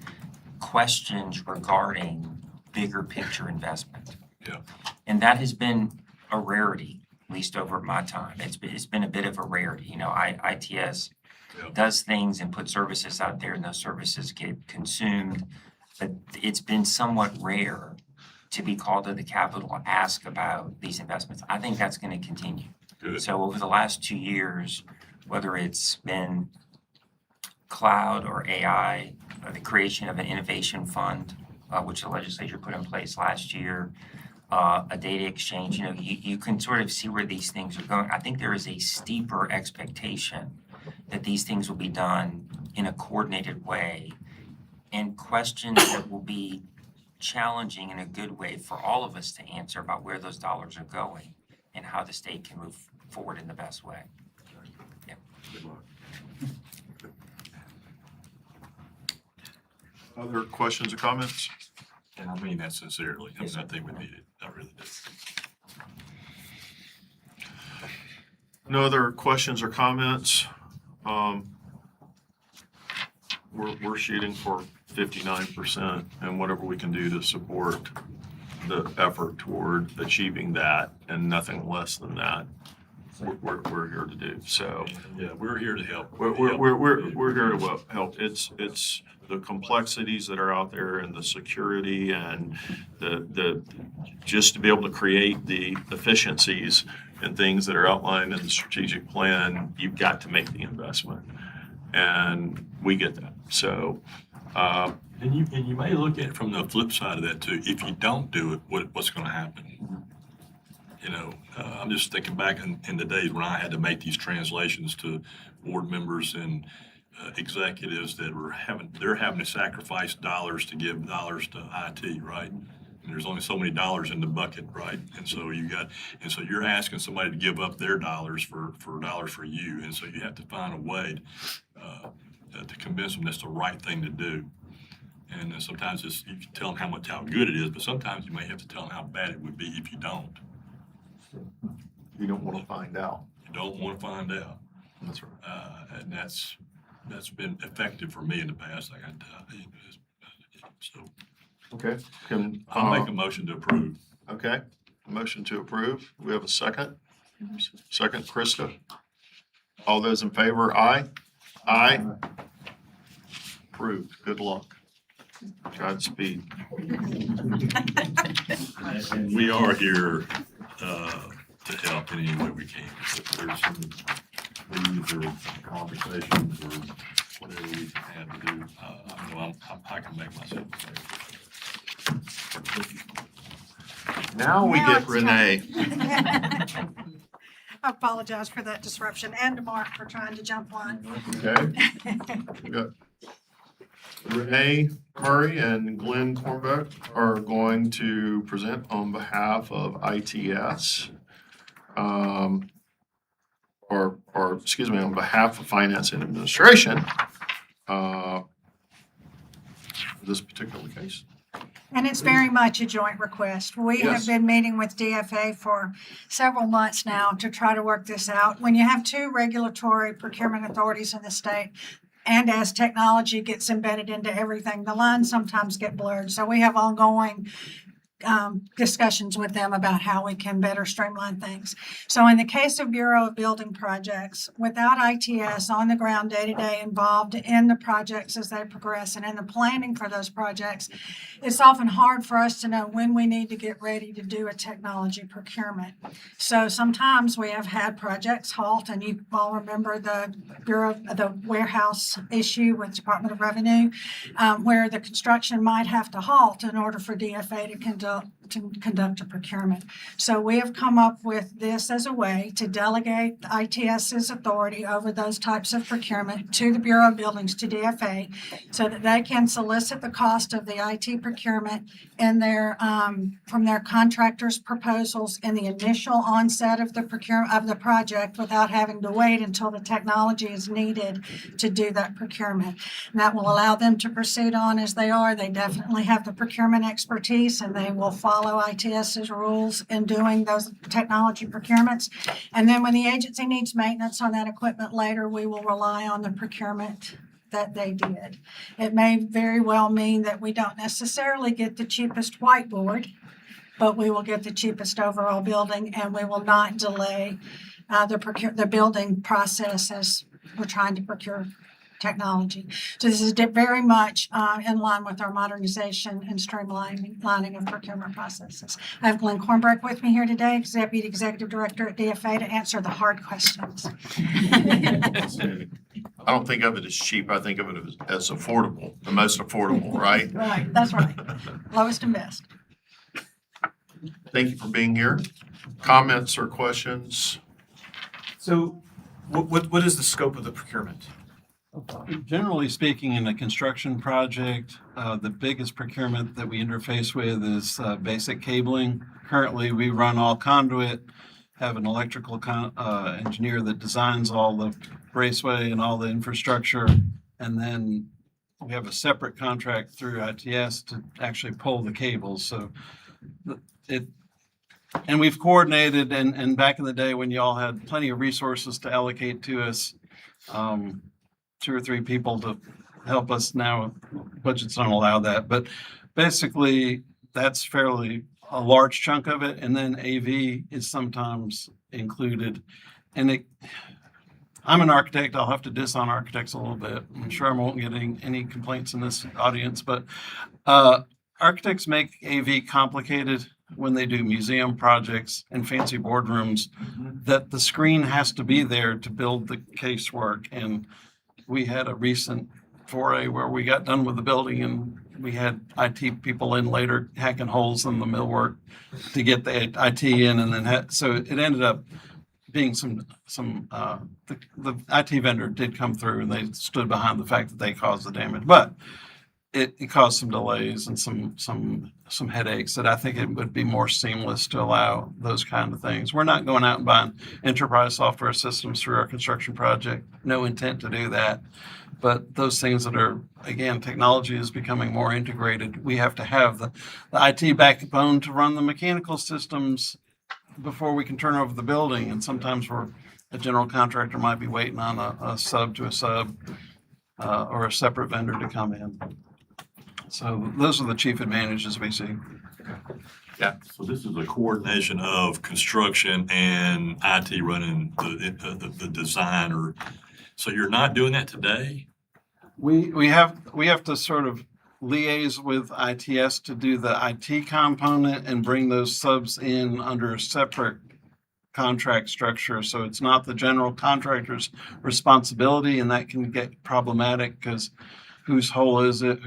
questions regarding bigger picture investment. Yeah. And that has been a rarity, at least over my time. It's been a bit of a rarity. ITS does things and put services out there, and those services get consumed. But it's been somewhat rare to be called to the Capitol and ask about these investments. I think that's going to continue. Good. So over the last 2 years, whether it's been cloud or AI, or the creation of an innovation fund, which the legislature put in place last year, a data exchange, you can sort of see where these things are going. I think there is a steeper expectation that these things will be done in a coordinated way, and questions that will be challenging in a good way for all of us to answer about where those dollars are going and how the state can move forward in the best way. Yeah. Other questions or comments? And I mean that sincerely. I mean, I think we need it. I really do. No other questions or comments? We're shooting for 59% and whatever we can do to support the effort toward achieving that and nothing less than that. We're here to do. So Yeah, we're here to help. we're here to help. It's the complexities that are out there and the security and the just to be able to create the efficiencies and things that are outlined in the strategic plan, you've got to make the investment. And we get that. So And you may look at it from the flip side of that too. If you don't do it, what's going to happen? You know, I'm just thinking back in the days when I had to make these translations to board members and executives that were having to sacrifice dollars to give dollars to IT, right? And there's only so many dollars in the bucket, right? And so you're asking somebody to give up their dollars for dollars for you, and so you have to find a way to convince them that's the right thing to do. And sometimes you can tell them how good it is, but sometimes you may have to tell them how bad it would be if you don't. you don't want to find out. You don't want to find out. That's right. And that's been effective for me in the past. I got so. Okay. I'll make a motion to approve. Okay. Motion to approve. We have a second. Second, Krista. All those in favor, aye? Aye. Approved. Good luck. Godspeed. And we are here to help in any way we can. If there's some needs or conversations or whatever we can have to do, I know I can make myself available. Now we Now get it's Renee. I apologize for that disruption and to Mark for trying to jump on. Okay. We got Renee Murray and Glenn Cornbeck are going to present on behalf of ITS. Or excuse me, on behalf of Finance and Administration. This particular case. And it's very much a joint request. We have Yes. been meeting with DFA for several months now to try to work this out. When you have two regulatory procurement authorities in the state, and as technology gets embedded into everything, the lines sometimes get blurred. So we have ongoing discussions with them about how we can better streamline things. So in the case of Bureau of Building Projects, without ITS on the ground day-to-day involved in the projects as they progress and in the planning for those projects, it's often hard for us to know when we need to get ready to do a technology procurement. So sometimes we have had projects halt, and you all remember the the warehouse issue with Department of Revenue, where the construction might have to halt in order for DFA to conduct a procurement. So we have come up with this as a way to delegate ITS's authority over those types of procurement to the Bureau of Buildings, to DFA, so that they can solicit the cost of the IT procurement in their from their contractors' proposals in the initial onset of the procurement of the project without having to wait until the technology is needed to do that procurement. And that will allow them to proceed on as they are. They definitely have the procurement expertise, and they will follow ITS's rules in doing those technology procurements. And then when the agency needs maintenance on that equipment later, we will rely on the procurement that they did. It may very well mean that we don't necessarily get the cheapest whiteboard, but we will get the cheapest overall building, and we will not delay the building process as we're trying to procure technology. So this is very much in line with our modernization and streamlining of procurement processes. I have Glenn Cornbeck with me here today, Deputy Executive Director at DFA, to answer the hard questions. I don't think of it as cheap. I think of it as affordable, the most affordable, right? Right, that's right. Lowest and best. Thank you for being here. Comments or questions? So what is the scope of the procurement? Generally speaking, in a construction project, the biggest procurement that we interface with is basic cabling. Currently, we run all conduit, have an electrical engineer that designs all the raceway and all the infrastructure, and then we have a separate contract through ITS to actually pull the cables. So it, and we've coordinated, and back in the day when y'all had plenty of resources to allocate to us, 2 or 3 people to help us. Now budgets don't allow that, but basically that's fairly a large chunk of it. And then AV is sometimes included. And I'm an architect. I'll have to diss on architects a little bit. I'm sure I won't get any complaints in this audience, but architects make AV complicated when they do museum projects and fancy boardrooms, that the screen has to be there to build the casework. And we had a recent foray where we got done with the building and we had IT people in later hacking holes in the millwork to get the IT in, and then so it ended up being the IT vendor did come through and they stood behind the fact that they caused the damage, but it caused some delays and some headaches that I think it would be more seamless to allow those kind of things. We're not going out and buying enterprise software systems through our construction project. No intent to do that. But those things that are, again, technology is becoming more integrated. We have to have the IT backbone to run the mechanical systems before we can turn over the building. And sometimes a general contractor might be waiting on a sub to a sub or a separate vendor to come in. So those are the chief advantages we see. Yeah. So this is a coordination of construction and IT running the design, or, so you're not doing that today? We have to sort of liaise with ITS to do the IT component and bring those subs in under a separate contract structure. So it's not the general contractor's responsibility, and that can get problematic because whose hole is it?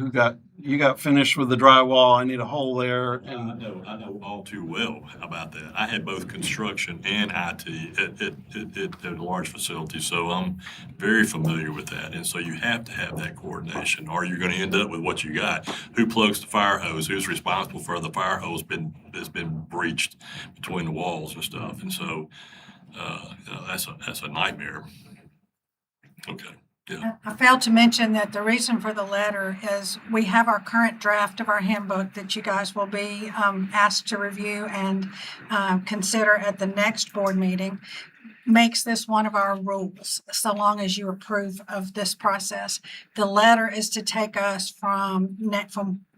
You got finished with the drywall. I need a hole there. And I know all too well about that. I had both construction and IT at a large facility, so I'm very familiar with that. And so you have to have that coordination, or you're going to end up with what you got. Who plugs the fire hose? Who's responsible for the fire hose that's been breached between the walls and stuff? And so that's a nightmare. Okay. Yeah. I failed to mention that the reason for the letter is we have our current draft of our handbook that you guys will be asked to review and consider at the next board meeting. Makes this one of our rules, so long as you approve of this process. The letter is to take us from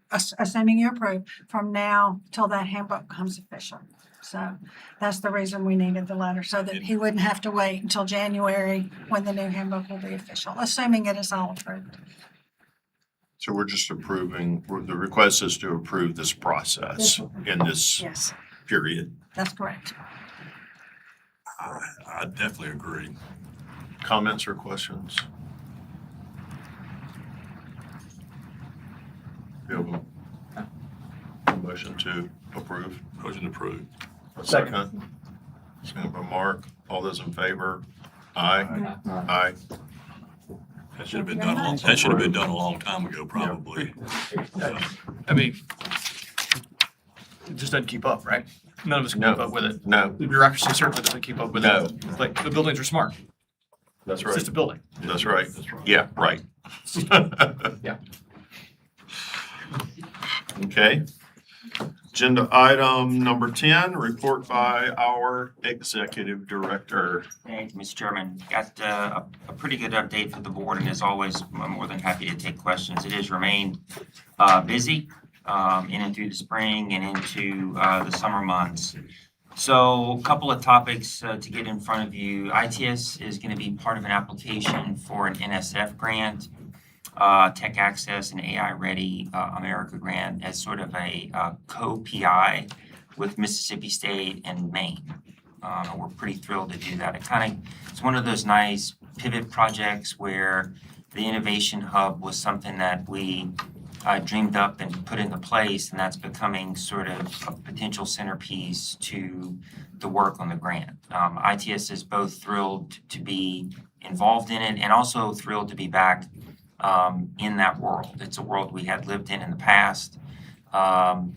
assuming you approve, from now till that handbook becomes official. So that's the reason we needed the letter, so that he wouldn't have to wait until January when the new handbook will be official, assuming it is all approved. So we're just approving, the request is to approve this process in this Yes, period. that's correct. I definitely agree. Comments or questions? You have a motion to approve? Motion approved. A second. Second by Mark. All those in favor? Aye. Aye. That should have been done. That should have been done a long time ago, probably. I mean, it just doesn't keep up, right? None of us can keep up with it. No, The bureaucracy certainly doesn't keep up with No. it. It's like, the buildings are smart. that's It's right. just a building. That's right. That's right. Yeah, right. Yeah. Okay. Agenda item number 10, report by our executive director. Thank you, Mr. Chairman. Got a pretty good update for the board, and as always, I'm more than happy to take questions. It has remained busy in and through the spring and into the summer months. So a couple of topics to get in front of you. ITS is going to be part of an application for an NSF grant, Tech Access and AI Ready America grant, as sort of a co-PI with Mississippi State and Maine. We're pretty thrilled to do that. It's one of those nice pivot projects where the innovation hub was something that we dreamed up and put into place, and that's becoming sort of a potential centerpiece to the work on the grant. ITS is both thrilled to be involved in it and also thrilled to be back in that world. It's a world we had lived in the past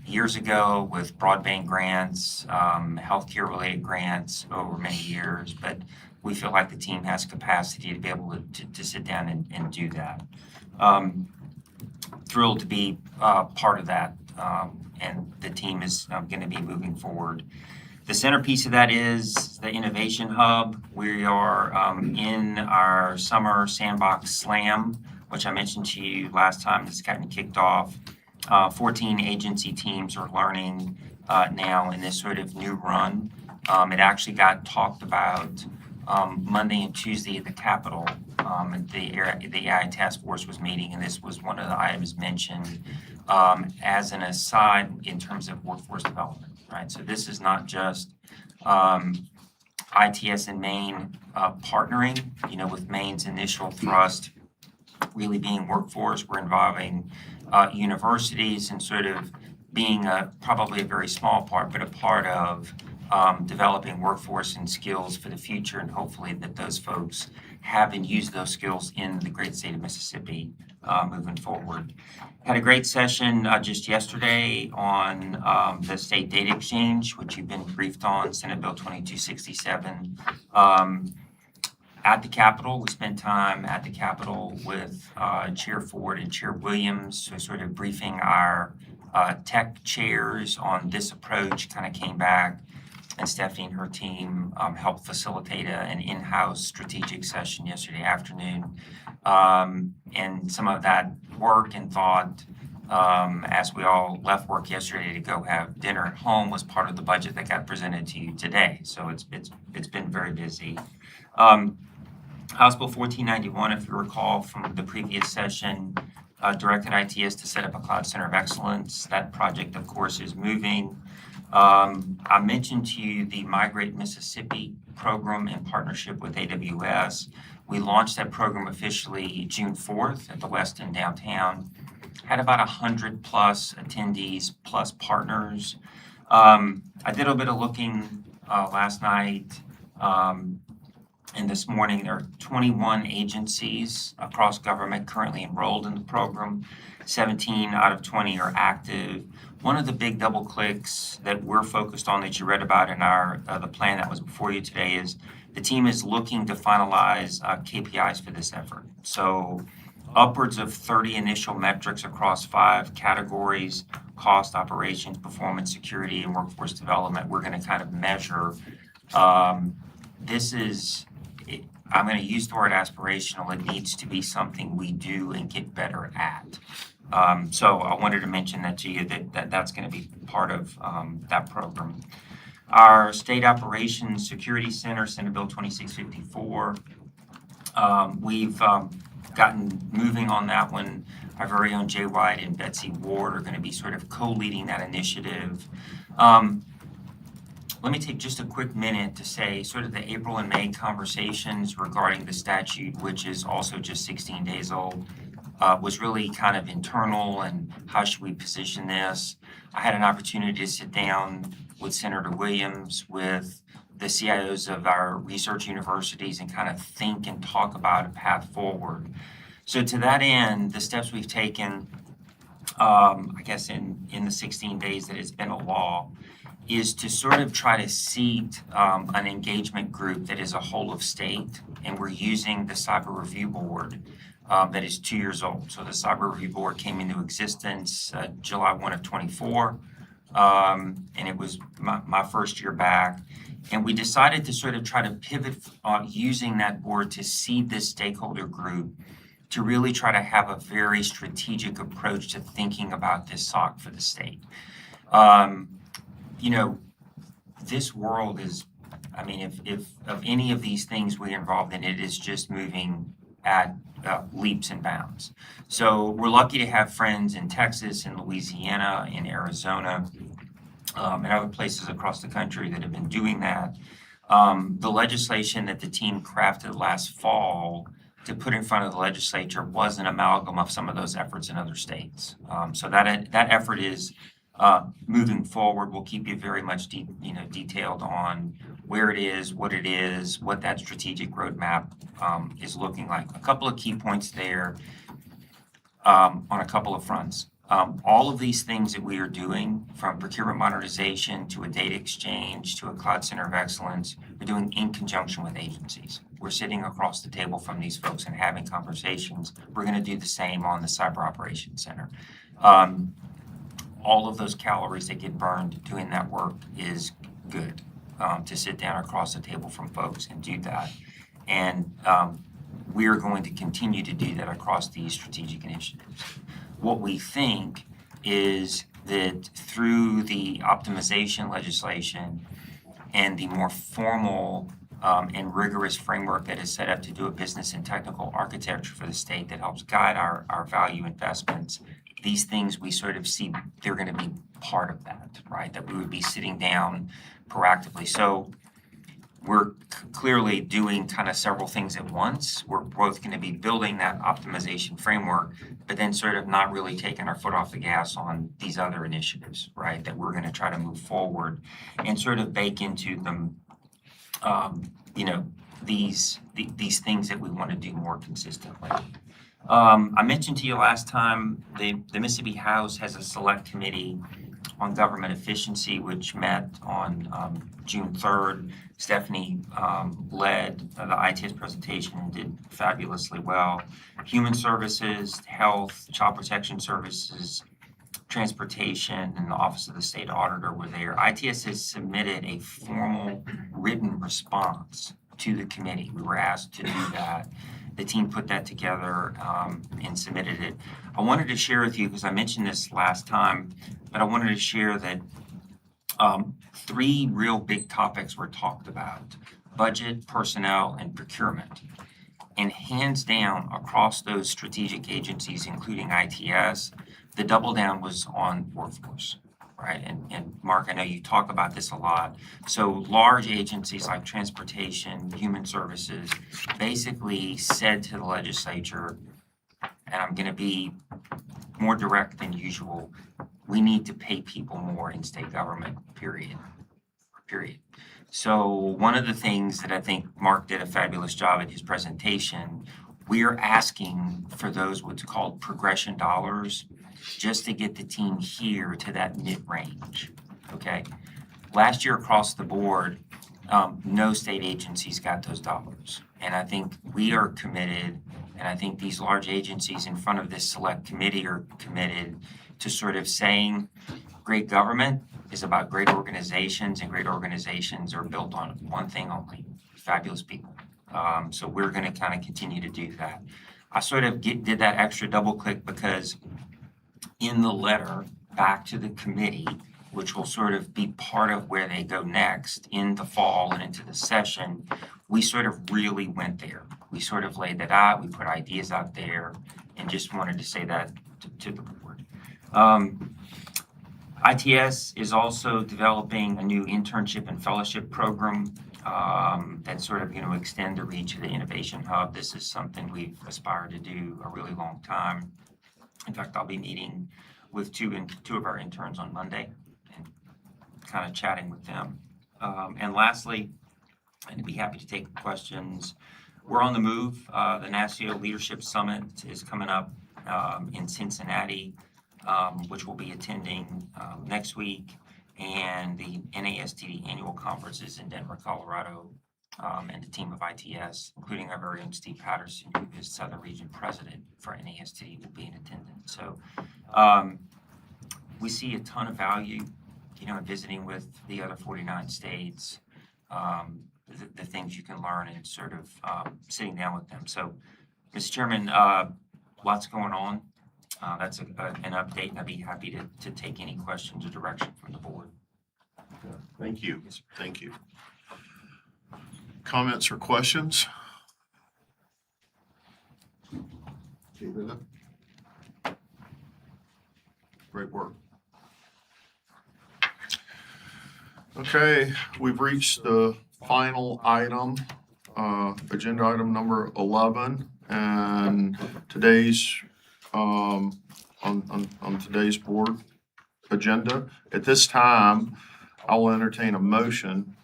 years ago with broadband grants, healthcare related grants over many years, but we feel like the team has capacity to be able to sit down and do that. thrilled to be part of that, and the team is going to be moving forward. The centerpiece of that is the Innovation Hub. We are in our summer sandbox slam, which I mentioned to you last time. This gotten kicked off. 14 agency teams are learning now in this sort of new run. It actually got talked about Monday and Tuesday at the Capitol. The AI task force was meeting, and this was one of the items mentioned as an aside in terms of workforce development, right? So this is not just ITS and Maine partnering, with Maine's initial thrust really being workforce. We're involving universities and sort of being probably a very small part, but a part of developing workforce and skills for the future, and hopefully that those folks have and use those skills in the great state of Mississippi moving forward. Had a great session just yesterday on the state data exchange, which you've been briefed on, Senate Bill 2267. At the Capitol, we spent time at the Capitol with Chair Ford and Chair Williams, so sort of briefing our tech chairs on this approach, kind of came back, and Stephanie and her team helped facilitate an in-house strategic session yesterday afternoon. And some of that work and thought, as we all left work yesterday to go have dinner at home, was part of the budget that got presented to you today. So it's been very busy. House Bill 1491, if you recall from the previous session, directed ITS to set up a Cloud Center of Excellence. That project, of course, is moving. I mentioned to you the Migrate Mississippi program in partnership with AWS. We launched that program officially June 4th at the Westin downtown. Had about 100 plus attendees plus partners. I did a bit of looking last night and this morning. There are 21 agencies across government currently enrolled in the program. 17 out of 20 are active. One of the big double clicks that we're focused on that you read about in our the plan that was before you today is the team is looking to finalize KPIs for this effort. So upwards of 30 initial metrics across 5 categories: cost, operations, performance, security, and workforce development. We're going to kind of measure. I'm going to use the word aspirational. It needs to be something we do and get better at. So I wanted to mention that to you, that's going to be part of that program. Our State Operations Security Center, Senate Bill 2654, we've gotten moving on that one. Our very own Jay White and Betsy Ward are going to be sort of co-leading that initiative. Let me take just a quick minute to say sort of the April and May conversations regarding the statute, which is also just 16 days old, was really kind of internal and how should we position this. I had an opportunity to sit down with Senator Williams, with the CIOs of our research universities, and kind of think and talk about a path forward. So to that end, the steps we've taken, I guess in the 16 days that it's been a law, is to sort of try to seat an engagement group that is a whole of state, and we're using the Cyber Review Board that is 2 years old. So the Cyber Review Board came into existence July 1 of 24, and it was my first year back. And we decided to sort of try to pivot using that board to seed this stakeholder group to really try to have a very strategic approach to thinking about this SOC for the state. This world is, if of any of these things we're involved in, it is just moving at leaps and bounds. So we're lucky to have friends in Texas, in Louisiana, in Arizona, and other places across the country that have been doing that. The legislation that the team crafted last fall to put in front of the legislature was an amalgam of some of those efforts in other states. So that effort is moving forward. We'll keep you very much detailed on where it is, what that strategic roadmap is looking like. A couple of key points there on a couple of fronts. All of these things that we are doing, from procurement modernization to a data exchange to a cloud center of excellence, we're doing in conjunction with agencies. We're sitting across the table from these folks and having conversations. We're going to do the same on the Cyber Operations Center. All of those calories that get burned doing that work is good, to sit down across the table from folks and do that. And we are going to continue to do that across these strategic initiatives. What we think is that through the optimization legislation and the more formal and rigorous framework that is set up to do a business and technical architecture for the state that helps guide our value investments, these things we sort of see they're going to be part of that, right? That we would be sitting down proactively. So we're clearly doing kind of several things at once. We're both going to be building that optimization framework, but then sort of not really taking our foot off the gas on these other initiatives, right? That we're going to try to move forward and sort of bake into them, these things that we want to do more consistently. I mentioned to you last time, the Mississippi House has a select committee on government efficiency, which met on June 3rd. Stephanie led the ITS presentation and did fabulously well. Human Services, Health, Child Protection Services, Transportation, and the Office of the State Auditor were there. ITS has submitted a formal written response to the committee. We were asked to do that. The team put that together and submitted it. I wanted to share with you, because I mentioned this last time, but I wanted to share that 3 real big topics were talked about: budget, personnel, and procurement. And hands down, across those strategic agencies, including ITS, the double down was on workforce, right? And Mark, I know you talk about this a lot. So large agencies like Transportation, Human Services, basically said to the legislature, and I'm going to be more direct than usual, we need to pay people more in state government, period. So one of the things that I think Mark did a fabulous job at his presentation, we are asking for those what's called progression dollars just to get the team here to that mid-range, okay? Last year across the board, no state agencies got those dollars. And I think we are committed, and I think these large agencies in front of this select committee are committed to sort of saying great government is about great organizations, and great organizations are built on one thing only: fabulous people. So we're going to kind of continue to do that. I sort of did that extra double click because in the letter back to the committee, which will sort of be part of where they go next in the fall and into the session, we sort of really went there. We sort of laid that out, we put ideas out there, and just wanted to say that to the board. ITS is also developing a new internship and fellowship program that's sort of going to extend the reach of the Innovation Hub. This is something we've aspired to do a really long time. In fact, I'll be meeting with two of our interns on Monday and kind of chatting with them. And lastly, I'd be happy to take questions. We're on the move. The NASCIO Leadership Summit is coming up in Cincinnati, which we'll be attending next week, and the NASTD annual conference is in Denver, Colorado, and the team of ITS, including our very own Steve Patterson, who is Southern Region President for NASTD, will be in attendance. So we see a ton of value, in visiting with the other 49 states, the things you can learn and sort of sitting down with them. So, Mr. Chairman, lots going on. That's an update, and I'd be happy to take any questions or direction from the board. Thank you. Thank you. Comments or questions? Keep it up. Great work. Okay, we've reached the final item, agenda item number 11, and today's on today's board agenda. At this time, I will entertain a motion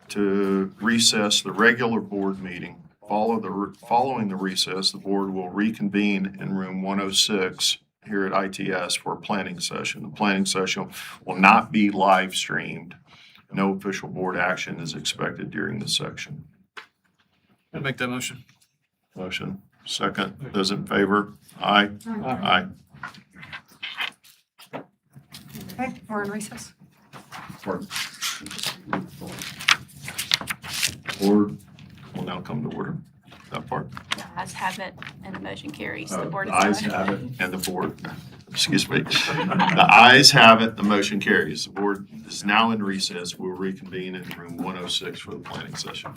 to recess the regular board meeting. Following the recess, the board will reconvene in room 106 here at ITS for a planning session. The planning session will not be live streamed. No official board action is expected during this section. I'd make that motion. Motion, second. Those in favor? Aye. Aye. Okay, we're in recess. Board will now come to order. That part. The ayes have it, and the motion carries. The The board is ayes adjourned. have it, and the board, excuse me. The ayes have it, the motion carries. The board is now in recess. We'll reconvene in room 106 for the planning session.